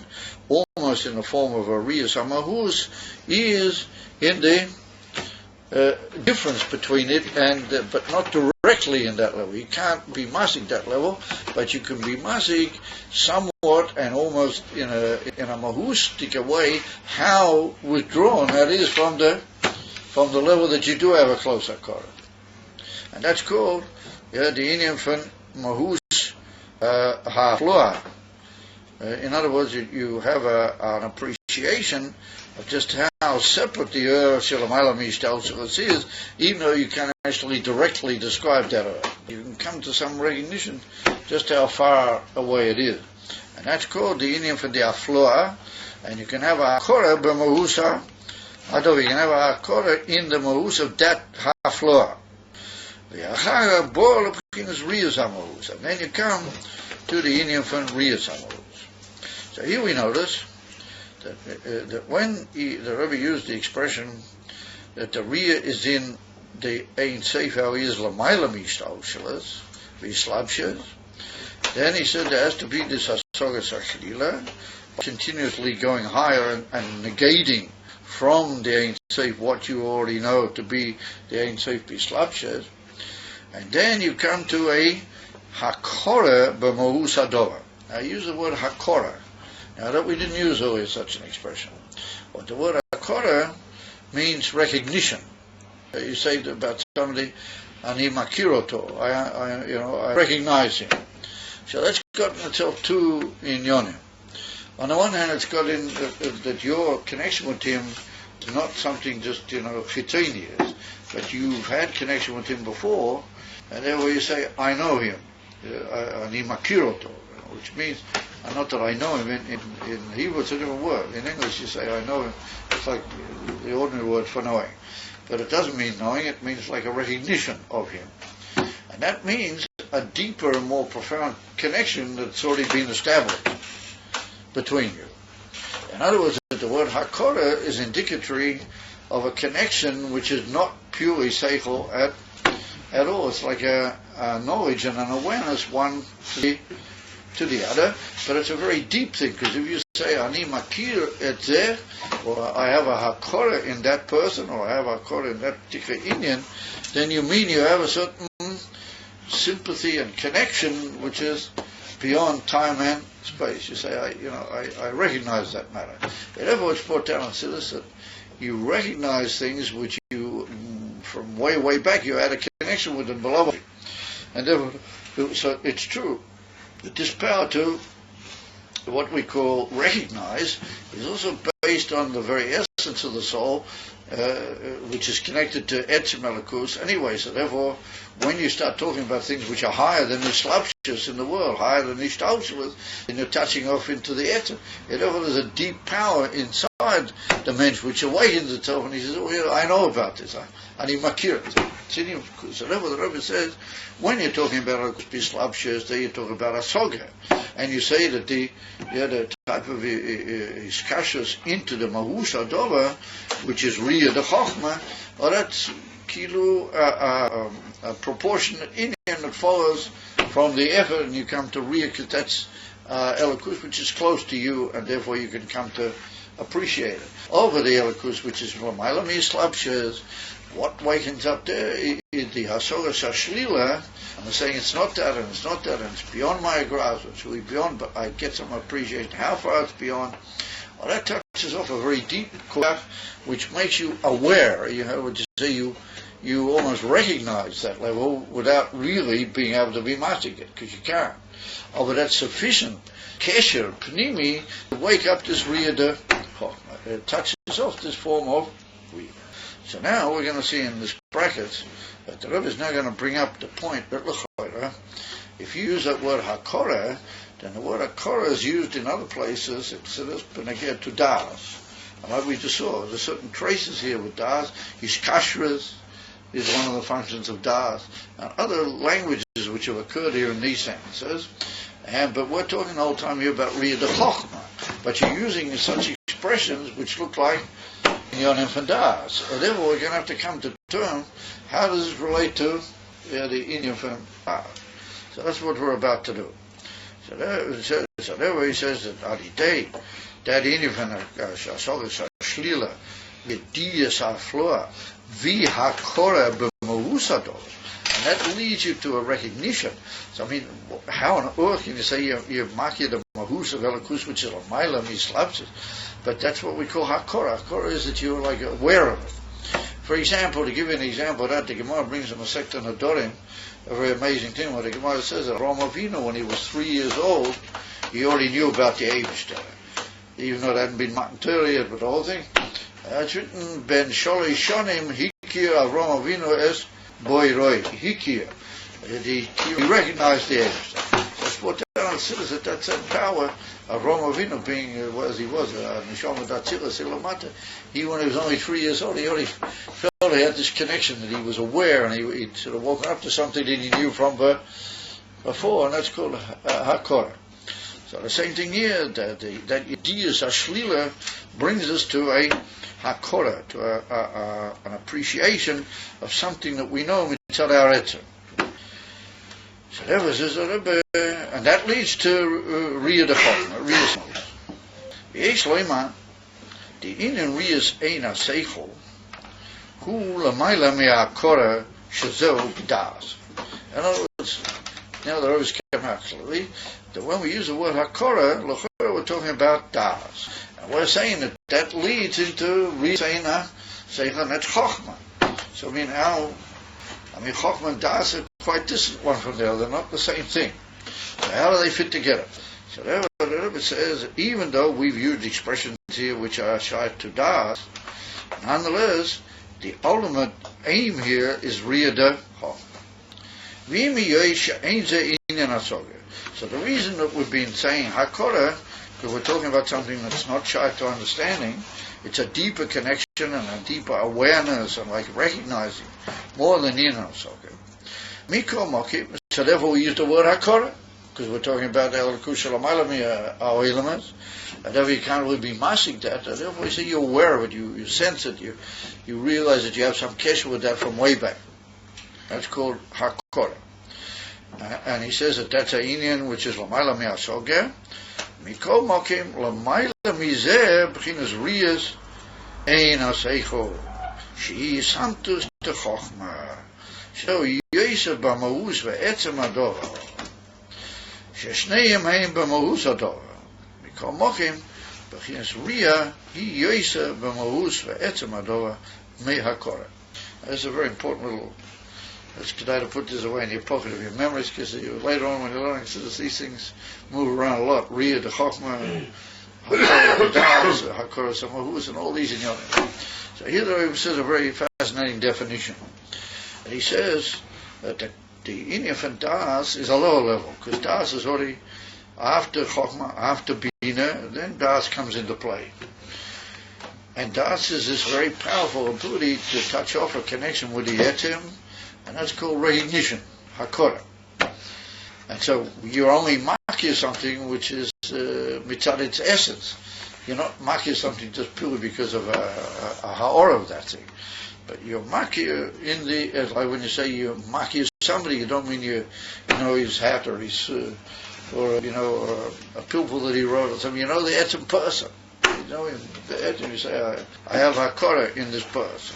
almost in the form of a riyas amahus, is in the difference between it and, but not directly in that level. You can't be masig that level, but you can be masig somewhat and almost in a mahustic way how withdrawn that is from the level that you do have a close hakora, and that's called the inyan from mahus ha'afloa. In other words, you have an appreciation of just how separate the earth is, even though you can't actually directly describe that earth. You can come to some recognition just how far away it is. And that's called the inyan from the afloa, and you can have a hakora b'mahusa, although you can have a hakora in the mahus of that ha'afloa. And then you come to the inyan from riyas hamahus. So here we notice that when the Rebbe used the expression that the riyah is in the Ein Sof, how he is l'mayla mishtaushlas v'yislabshes, then he said there has to be this hasogas achlila, continuously going higher and negating from the Ein Sof what you already know to be the Ein Sof v'yislabshes. And then you come to a hakora b'mahus hador. Now I use the word hakora. Now that we didn't use earlier such an expression. But the word hakora means recognition. You say about somebody, ani makiroto, I recognize him. So that's gotten itself two inyonim. On the one hand, it's got in that your connection with him is not something just, chitzoni is, but you've had connection with him before, and therefore you say, I know him, ani makiroto, which means, not that I know him, in Hebrew it's a different word. In English you say, I know him, it's like the ordinary word for knowing. But it doesn't mean knowing, it means like a recognition of him. And that means a deeper and more profound connection that's already been established between you. In other words, the word hakora is indicatory of a connection which is not purely seichel at all. It's like a knowledge and an awareness one to the other, but it's a very deep thing, because if you say ani makir et zeh, or I have a hakora in that person, or I have a hakora in that particular Indian, then you mean you have a certain sympathy and connection which is beyond time and space. You say, I recognize that matter. Therefore, it's brought down and said that you recognize things which you, from way back, you had a connection with them below. And therefore, so it's true that this power to what we call recognize is also based on the very essence of the soul, which is connected to Etzem Elokus anyway. So therefore, when you start talking about things which are higher than the slapshus in the world, higher than the Ishtalshalas, then you're touching off into the Etzem. Therefore, there's a deep power inside the mensch which awakens itself, and he says, I know about this. I need makir. So therefore, the Rebbe says, when you're talking about slapshus, then you talk about a soga, and you say that the type of iskashus into the mahus adola, which is Riyah the Chochmah, or that's kilu a proportionate Indian that follows from the effort, and you come to Riyah, because that's Elokus, which is close to you, and therefore you can come to appreciate it. Over the Elokus, which is from Ilami Slapshas, what wakens up there is the Hasoga Sashlila, and they're saying it's not that, and it's not that, and it's beyond my grasp, it's really beyond, but I get some appreciation how far it's beyond. Well, that touches off a very deep core, which makes you aware. Would you say you almost recognize that level without really being able to be matching it, because you can't. Oh, but that's sufficient kesher pnimi to wake up this riyah. It touches off this form of riyah. So now we're going to see in this brackets that the Rebbe is now going to bring up the point that if you use that word hakora, then the word hakora is used in other places. It's beneged to das, and like we just saw, there's certain traces here with das. Ishkashras is one of the functions of das, and other languages which have occurred here in these sentences. But we're talking the whole time here about Riyah de Chochmah, but you're using such expressions which look like Yonim and Das. So therefore, we're going to have to come to terms. How does it relate to the Indian and Das? So that's what we're about to do. So therefore, he says that Adidei, that Indian and Shasoga Shlila, Yediyas Afloa, Vi Hakora B'Mausadol. And that leads you to a recognition. So I mean, how on earth can you say you're making the mahus of Elokus, which is a mila mislapses? But that's what we call hakora. Hakora is that you're like aware of it. For example, to give you an example of that, the Gemara brings a Masechta Nadorim, a very amazing thing. Where the Gemara says that Avraham Avinu, when he was 3 years old, he already knew about the Eibishter, even though it hadn't been Matan Torah yet, but the whole thing. It's written Ben Sholei Shonim Hikir Avraham Avinu as Boy Roy, Hikir. He recognized the Eibishter. That's what that's that power of Avraham Avinu being as he was, Neshama Datzila Silamata. He, when he was only 3 years old, he already felt he had this connection, that he was aware, and he'd sort of woken up to something that he knew from before, and that's called Hakora. So the same thing here, that Yediyas Ashlila brings us to a Hakora, to an appreciation of something that we know mitzad our etzem. So that was and that leads to Riyah de Chochmah, Riyah Smolos. Yesh loima, the Indian Riyahs Eina Seichel, Hu Lamaila Me'akora Shazeu B'das. In other words, now the Rebbe's come out clearly that when we use the word Hakora, we're talking about Das. And we're saying that leads into Riyah Seichel, and that's Chochmah. So Chochmah and Das are quite distant one from the other. They're not the same thing. So how do they fit together? So the Rebbe says, even though we've used expressions here which are shy to Das, nonetheless, the ultimate aim here is Riyah de Chochmah. So the reason that we've been saying Hakora, because we're talking about something that's not shy to understanding, it's a deeper connection and a deeper awareness and like recognizing more than Yin Hasoga. Mikol Mokib So therefore we use the word hakora, because we're talking about the Elokus Shalamaylam, our elements, and therefore you can't really be masking that, and therefore you say you're aware of it, you sense it, you realize that you have some kesher with that from way back. That's called hakora. And he says that that's a inyan which is Lamaylam Yasoger. Mikol Mokim Lamaylam Mizeh B'chinas Riyas Ein HaSeichel Shehi Santus de Chochma So Yosef B'Mahus Ve'etzem Ador Sheshneim Hein B'Mahus Ador Mikol Mokim B'chinas Riyah Hi Yosef B'Mahus Ve'etzem Ador Me HaKorah. That's a very important little. It's good to put this away in your pocket of your memories, because later on when you're learning, these things move around a lot. Riyah, the Chochmah, Hakora, Das, Hakora, Samahus, and all these in your. So here the Rebbe says a very fascinating definition. And he says that the Inyan and Das is a lower level, because Das is already after Chochmah, after Bina, then Das comes into play. And Das is this very powerful ability to touch off a connection with the Etim, and that's called recognition, hakora. And so you're only makir something which is mitzad its essence. You're not makir something just purely because of a ha'or of that thing. But you're makir in the, like when you say you're makir somebody, you don't mean you know his hat or his, or a pilpul that he wrote or something. You know the etzem person. You know him, the etzem, you say, I have hakora in this person.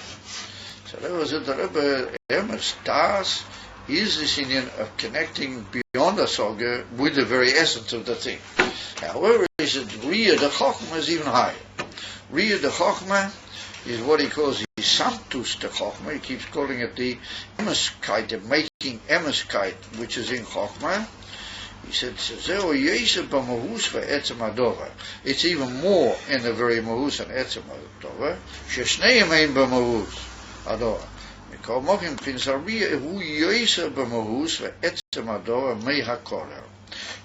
So that was it. The Rebbe Emes Das is this Indian of connecting beyond the Soga with the very essence of the thing. However, is it Riyah the Chochmah is even higher. Riyah the Chochmah is what he calls the Samtus the Chochmah. He keeps calling it the Emeskite, the making Emeskite, which is in Chochmah. He said, it's even more in the very Mahus and Etzem Adora. Sheshneim ein b'Mahus. Ador. Mikol Mokim Pinsaria Hu Yosef B'Mahus Ve'etzem Ador Me HaKorah.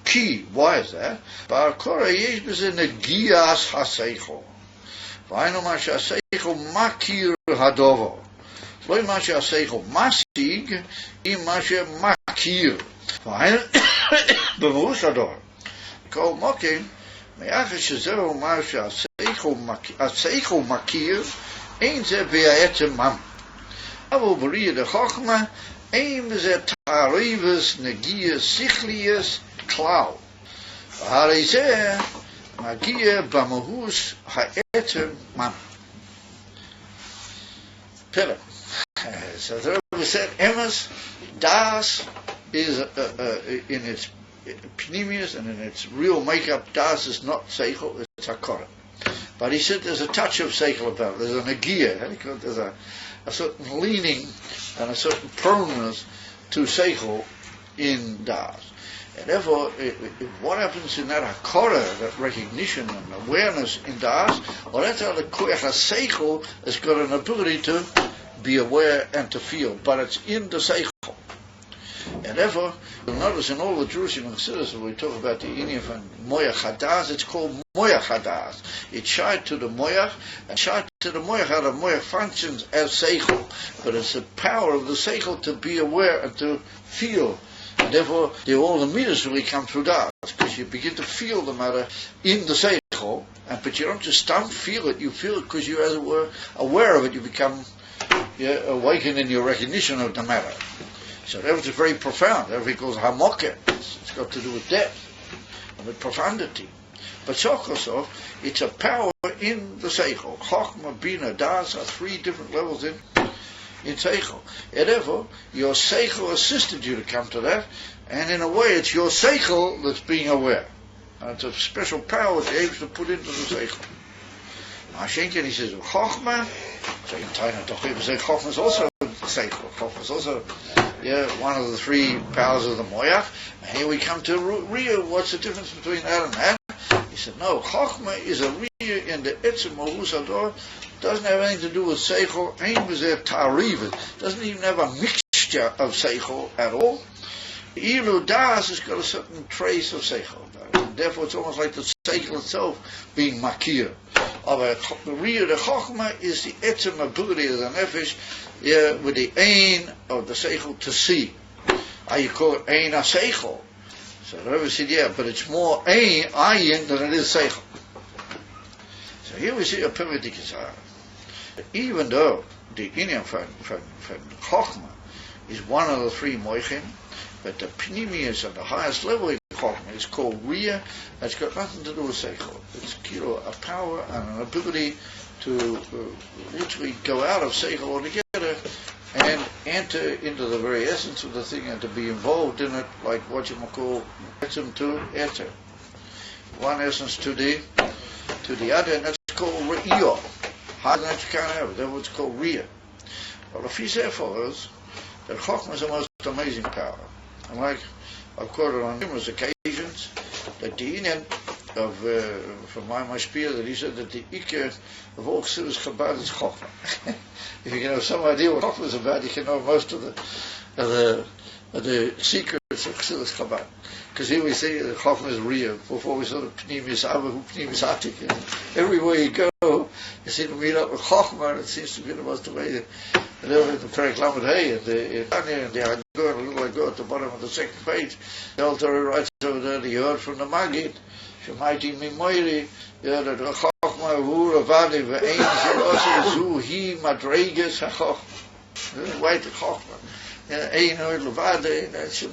Ki, why is that? Ba'Korah yesh b'ze negias ha'seichel. V'aynu ma she'aseichel makir hadovo. Lo ma she'aseichel masig, im ma she'makir. V'aynu B'Mahus Ador. Mikol Mokim me'achas she'zehu ma she'aseichel makir. Een ze be'etzem mam. Avo b'riyah de Chochmah, een ze tarivus negias sichlias klau. V'harei ze magia b'mahus ha'etzem mam. Pele. So the Rebbe said, Emes, Das is in its pneumius and in its real makeup, Das is not seichel, it's hakora. But he said there's a touch of seichel about it. There's a negia. There's a certain leaning and a certain proneness to seichel in Das. And therefore, what happens in that hakora, that recognition and awareness in Das, well, that's how the koyach seichel has got an ability to be aware and to feel. But it's in the seichel. And therefore, you'll notice in all the Jerusalem Chassidus, when we talk about the Inyan and Moyach Hadas, it's called Moyach Hadas. It's shied to the Moyach, and shied to the Moyach, how the Moyach functions as Seichel. But it's the power of the Seichel to be aware and to feel. And therefore, all the meters really come through that, because you begin to feel the matter in the Seichel, but you don't just feel it, you feel it because you're, as it were, aware of it, you become awakened in your recognition of the matter. So that was very profound. Everything goes hamoket. It's got to do with depth and with profundity. But Sokosov, it's a power in the Seichel. Chochmah, Bina, Das are three different levels in Seichel. And therefore, your Seichel assisted you to come to that, and in a way it's your Seichel that's being aware. And it's a special power that you're able to put into the Seichel. Mashenkin, he says, Chochmah, so in Taina Tochim say Chochmah is also Seichel. Chochmah is also one of the three powers of the Moyach. And here we come to Riyah. What's the difference between that and that? He said, no, Chochmah is a Riyah in the Etzem Mahus Ador. Doesn't have anything to do with Seichel. Ain't was there Tariv. Doesn't even have a mixture of Seichel at all. Ilu Das has got a certain trace of Seichel. And therefore it's almost like the Seichel itself being Makir. The Riyah, the Chochmah is the Etzem ability of the Nefesh, with the ain of the Seichel to see. You call it Ein HaSeichel. So the Rebbe said, yeah, but it's more Ayin than it is Seichel. So here we see a primitive Kesara. Even though the Inyan from Chochmah is one of the three Moichin, but the Pnimius at the highest level in Chochmah is called Riyah. It's got nothing to do with Seichel. It's a power and an ability to literally go out of Seichel altogether and enter into the very essence of the thing and to be involved in it, like what you might call etzem to enter. One essence to the other, and that's called Riyah. Higher than you can't have it. That's what's called Riyah. Well, if he said follows that Chochmah is the most amazing power. And like I've quoted on numerous occasions, that the Inyan of from my Mashpia, that he said that the Iker of all Chassidus Chabad is Chochmah. If you can have some idea what Chochmah is about, you can know most of the secrets of Chassidus Chabad. Because here we say that Chochmah is Riyah, before we saw the Pnimis Abba, who Pnimis Atik. Everywhere you go, you seem to meet up with Chochmah, and it seems to be the most amazing. And over in the Perek Lamed Hey, and the Adar, a little ago at the bottom of the second page, the Alter writes over there, he heard from the Maggid, Shemaiti Mimoiri, that the Chochmah hu ravadi ve'ein zirose zu hi madreges ha-Chochmah. White Chochmah. Ein oid levade, that's a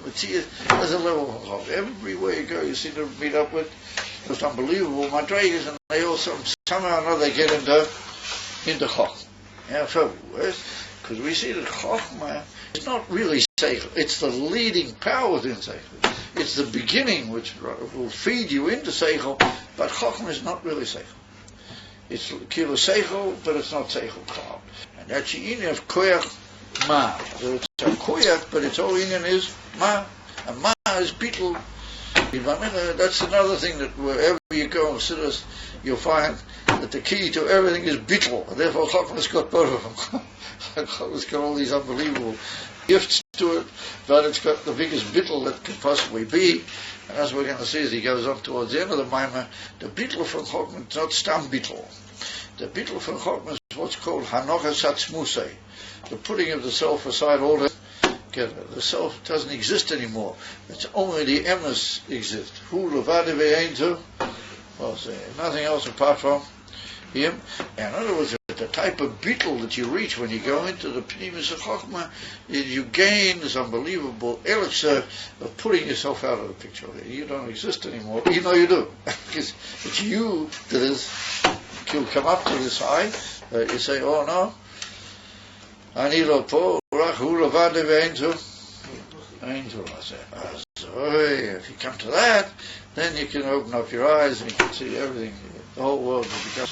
level of Chochmah. Everywhere you go, you seem to meet up with those unbelievable madreges, and they also somehow or another get into Chochmah. Yeah, so, because we see that Chochmah is not really Seichel. It's the leading power within Seichel. It's the beginning which will feed you into Seichel, but Chochmah is not really Seichel. It's Kilo Seichel, but it's not Seichel Klal. And that's the Inyan of Koyach Ma. So it's a Koyach, but its whole Inyan is Ma. And Ma is Bittul. That's another thing that wherever you go in Siddur, you'll find that the key to everything is Bittul. And therefore Chochmah's got both of them. Chochmah's got all these unbelievable gifts to it, but it's got the biggest bittul that could possibly be, and as we're going to see as he goes on towards the end of the Maimah, the bittul from Chochmah is not stam bittul. The bittul from Chochmah is what's called hanochas hatzmusei, the putting of the self aside altogether. The self doesn't exist anymore. It's only the emes exists. Hu levade ve'ein zu, well, nothing else apart from him. And in other words, the type of bittul that you reach when you go into the Pnimis of Chochmah, you gain this unbelievable elixir of putting yourself out of the picture. You don't exist anymore, even though you do. Because it's you that is, you'll come up to this high, you say, oh no, ani lo po, hu levade ve'ein zu. If you come to that, then you can open up your eyes and you can see everything. The whole world will become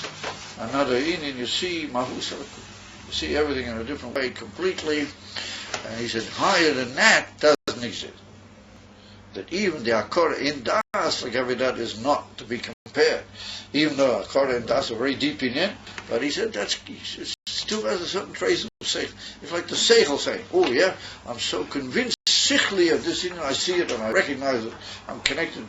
another Inyan. You see Mahusa, you see everything in a different way completely. And he said, higher than that doesn't exist. That even the Akora in Das, like every that is not to be compared. Even though Akora and Das are very deep in it, but he said it still has a certain trace of Seichel. It's like the Seichel saying, oh yeah, I'm so convinced sickly of this thing, I see it and I recognize it, I'm connected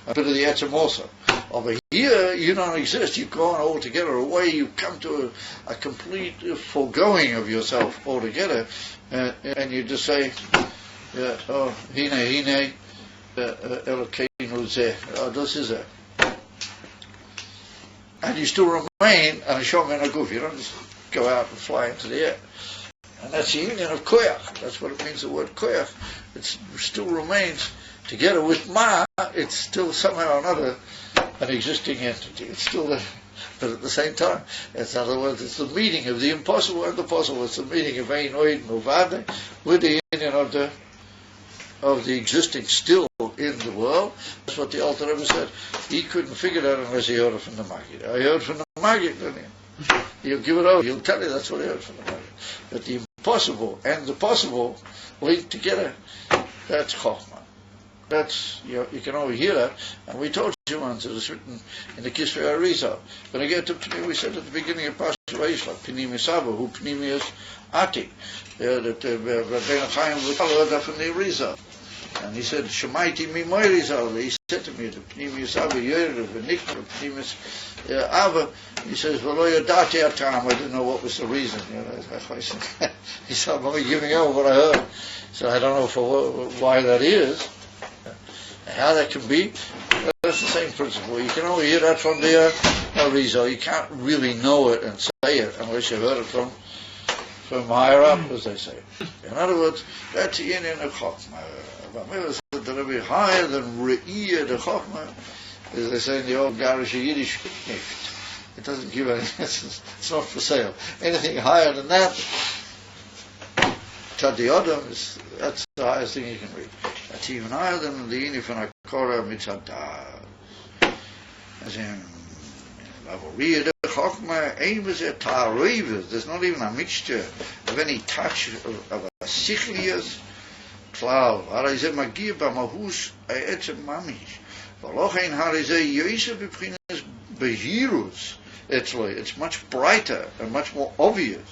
a bit of the Etzem also. Over here, you don't exist. You've gone altogether away. You come to a complete foregoing of yourself altogether, and you just say, "Oh, hine, Elokeinu zeh." Oh, this is it. And you still remain a shomen aguf. You don't just go out and fly into the air. And that's the Inyan of Koyach. That's what it means. The word Koyach. It still remains. Together with Ma, it's still somehow or another an existing entity. It's still there, but at the same time, in other words, it's the meeting of the impossible and the possible. It's the meeting of Ein Oid Novade with the Inyan of the existing still in the world. That's what the Alter Rebbe said. He couldn't figure that unless he heard it from the Maggid. I heard from the Maggid, didn't he? He'll give it over. He'll tell you that's what he heard from the Maggid. But the impossible and the possible linked together, that's Chochmah. That's, you can overhear that, and we told you once, it was written in the Kisvei Arizal. When I get to Pnimi, we said at the beginning of Pasuk Vayishlach, Pnimi Saba, who Pnimi is Atik. That Rabbeinu Chaim was followed up in the Arizal. And he said, Shemaiti mi moiris Ava. He said to me, the Pnimis Ava Yerev, the Nikra, Pnimis Ava. He says, Velo Yodati Atam. I didn't know what was the reason. He said, I'm only giving out what I heard. So I don't know why that is. How that can be. That's the same principle. You can only hear that from the Arizal. You can't really know it and say it unless you heard it from higher up, as they say. In other words, that's the Indian of Chokhmah. That will be higher than Re'iyah the Chokhmah, as they say in the old Garish Yiddish Knicht. It doesn't give any essence. It's not for sale. Anything higher than that, Tzadi Adam, that's the highest thing you can read. That's even higher than the Inni from Akora Mitzadar. As in, Re'iyah the Chokhmah, there's not even a mixture of any touch of a sichlius cloud. Harizeh magir b'mahus ha'etzem mamish. V'lochein harizeh yoiseh b'pchinas behirus. It's much brighter and much more obvious.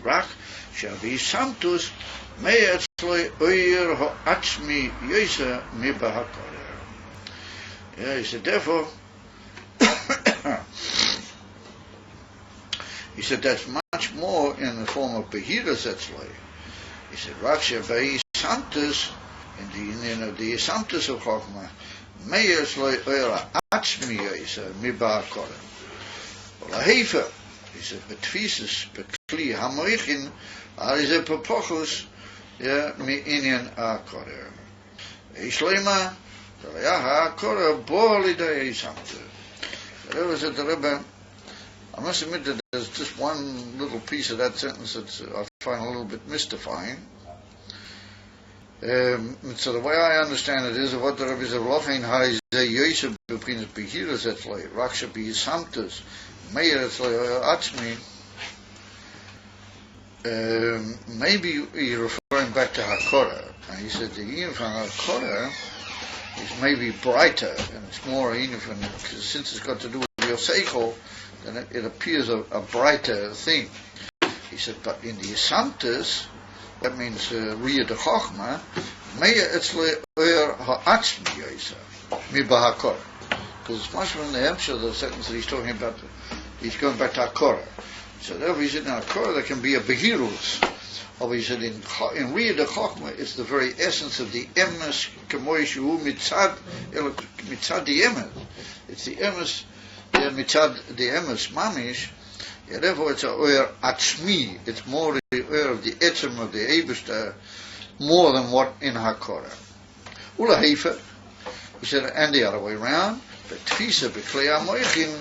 Rak shavi samtus me'etzloi oyer ha'atzmi yoiseh mibahakar. Yeah, he said, therefore, he said that's much more in the form of Behiras Etzloi. He said, Raksha Vahi Santus, in the Santus of Chokhmah, Meyesloi Oira Atzmi Yoisa Miba Korem. Olahefer, he said, Betfisis, Bekli Hamoichin, Arize Papochus, Mi Inyan A Korem. Ishlema, Yaha Korem, Borli Dei Santus. There was at the Rebbe. I must admit that there's just one little piece of that sentence that I find a little bit mystifying. So the way I understand it is, what the Rebbe said, Lochein Harizeh Yosef Beprinas Behiras Etzloi, Raksha B'Yisamtus, Meir Etzloi Atzmi. Maybe he's referring back to Hakora, and he said the Yin from Hakora is maybe brighter, and it's more Yin from, because since it's got to do with your seichel, then it appears a brighter thing. He said, but in the Santus, that means Riyah de Chokhmah, Meya Etzle Oyer Ha'atzmi Yoisa, Miba HaKorah. Because it's much from the Hemshah of the sentence that he's talking about, he's going back to HaKorah. So therefore he said, in HaKorah there can be a Behirus. Or he said, in Riyah de Chokhmah, it's the very essence of the Emes, Kemoishu Mitzad the Emes. It's the Emes, Mitzad the Emes Mamish, therefore it's a Oyer Atzmi, it's more the Oyer of the Etzem of the Eibishter, more than what in HaKorah. Ula Hefer, he said, and the other way around, but Tfisa B'Klei HaMoichin,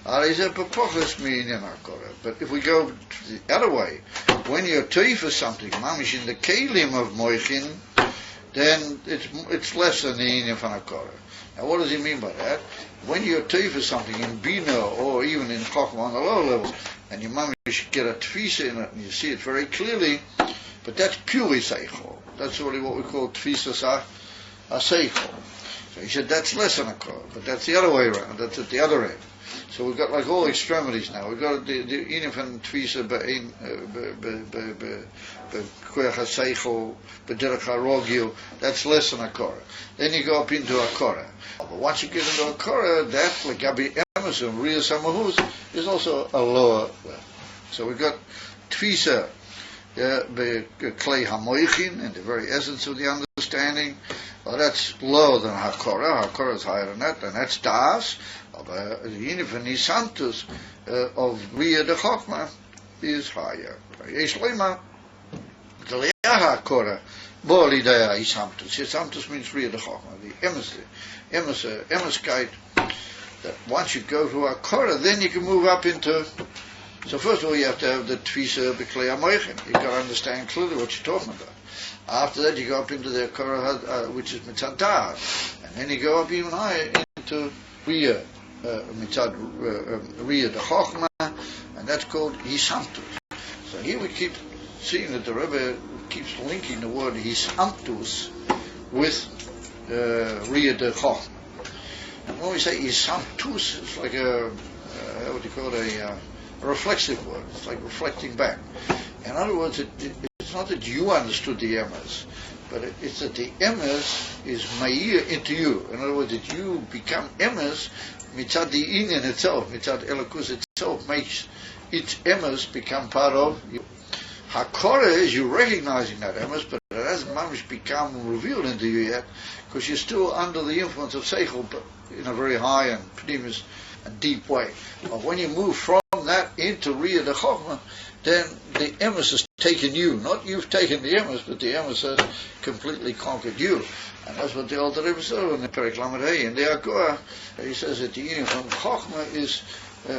Arize B'Pochos Mi'inyan HaKorah. But if we go the other way, when you're toy for something, Mamish in the Kelim of Moichin, then it's less than the Inyan from HaKorah. Now what does he mean by that? When you're toy for something in Bina or even in Chokhmah on the lower levels, and you mamish get a tfisa in it and you see it very clearly, but that's purely seichel. That's really what we call tfisa seichel. So he said that's less than a korah, but that's the other way around. That's at the other end. So we've got like all extremities now. We've got the inif and tfisa be'koyach ha'seichel b'derech ha'rogil. That's less than a korah. Then you go up into a korah. But once you get into a korah, that like Gabi Emerson, Riyah Samahus, is also a lower level. So we've got tfisa be'klei hamoichin, in the very essence of the understanding. Well, that's lower than HaKorah. HaKorah is higher than that, and that's Das. The Yinifani Santus of Riyah de Chokhmah is higher. Yesh Lema, the Leah HaKorah, Bo Lidea Isamtus. Isamtus means Riyah de Chokhmah, the Emerskite, that once you go to HaKorah, then you can move up into. So first of all, you have to have the Tfisa B'Klei HaMoichin. You've got to understand clearly what you're talking about. After that, you go up into the Korah, which is Mitzad Adar, and then you go up even higher into Riyah, Mitzad Riyah de Chokhmah, and that's called Hisamtus. So here we keep seeing that the Rebbe keeps linking the word Hisamtus with Riyah de Chokhmah. And when we say Hisamtus, it's like a what do you call it, a reflexive word. It's like reflecting back. In other words, it's not that you understood the emes, but it's that the emes is ma'ir into you. In other words, that you become emes mitzad the inyan itself, mitzad elokus itself makes its emes become part of you. Hakora is you recognizing that emes, but it hasn't mamish become revealed into you yet, because you're still under the influence of seichel, but in a very high and pnimis and deep way. But when you move from that into Riyah the Chokhmah, then the emes has taken you. Not you've taken the emes, but the emes has completely conquered you. And that's what the Alter Rebbe said in the Perek Lamed Hey. In the Agora, he says that the union from Chokhmah is,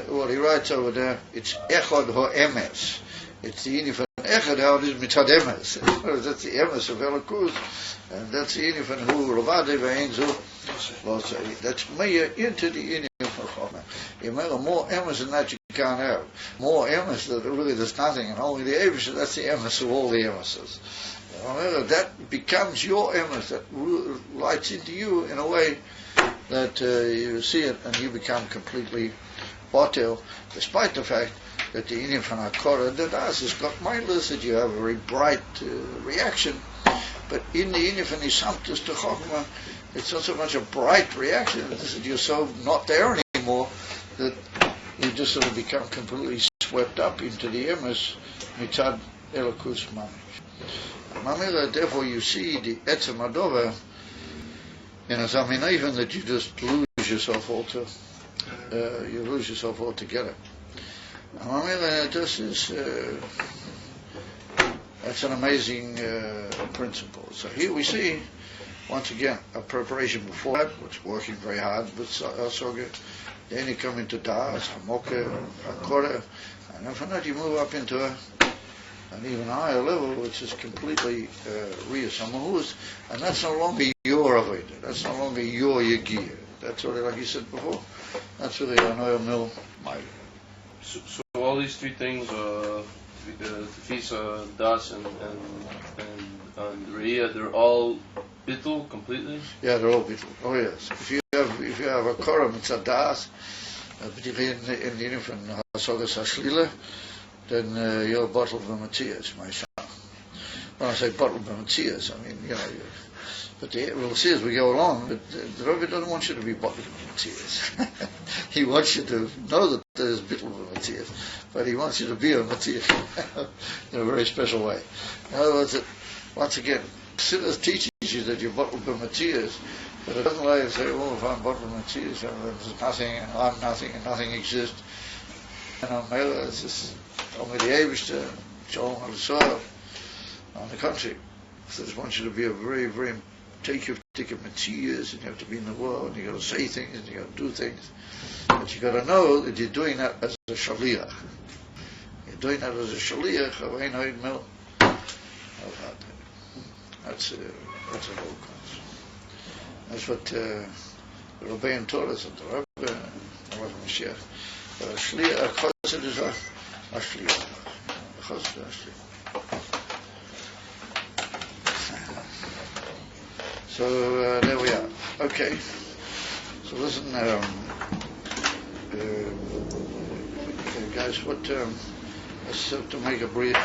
what he writes over there, it's Echad Ho-Emes. It's the union from Echad how it is Mitzad Emes. That's the emes of Elokus. And that's the union from Hu Ravade Ve'enzu. That's Meir into the union from Chokhmah. You make more emes than that you can't have. More emes that really there's nothing, and only the Eibush, that's the emes of all the emeses. That becomes your emes, that lights into you in a way that you see it and you become completely batel, despite the fact that the Indian from Hakora, the Das has got mindless, that you have a very bright reaction, but in the Indian from Isamtus to Chokhmah, it's not so much a bright reaction, it's that you're so not there anymore that you just sort of become completely swept up into the emes mitzad elokus mamish. Therefore you see the etzem adova in a zaminaven that you just lose yourself altogether. This is that's an amazing principle. So here we see once again a preparation before that, which is working very hard with Soga. Then you come into Das, Hamoka, Hakora, and then from that you move up into an even higher level, which is completely Riyah Samahus, and that's no longer your Avodah, that's no longer your Yagir. That's really, like you said before, that's really an oil mill might. So all these three things, Tefisa, Das, and Riyah, they're all bittul completely? Yeah, they're all bittul. Oh yes. If you have a Korah mitzad Das, particularly in the union from Hasogas Hashlila, then you're bottled b'matzias, my son. When I say bottled b'matzias, I mean, but we'll see as we go along, but the Rebbe doesn't want you to be bottled b'matzias. He wants you to know that there's bittul b'matzias, but he wants you to be a matzias in a very special way. In other words, once again, Siddhas teaches you that you're bottled b'matzias, but it doesn't allow you to say, if I'm bottled b'matzias, there's nothing, and I'm nothing, and nothing exists. And it's just only the Eibishter, Shalom on the soil, on the country. So I just want you to be a very, very, take your Matthias, and you have to be in the world, and you got to say things, and you got to do things. But you got to know that you're doing that as a Shaliach. You're doing that as a Shaliach of Ein Hoid Mil. That's a whole concept. That's what the Rebbein taught us at the Rebbe, Mashiach. Shliach, Chosed is a Shliach. Chosed is a Shliach. So there we are. Okay. So listen, guys, let's have to make a brief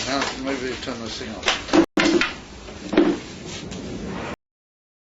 announcement. Maybe turn this thing on.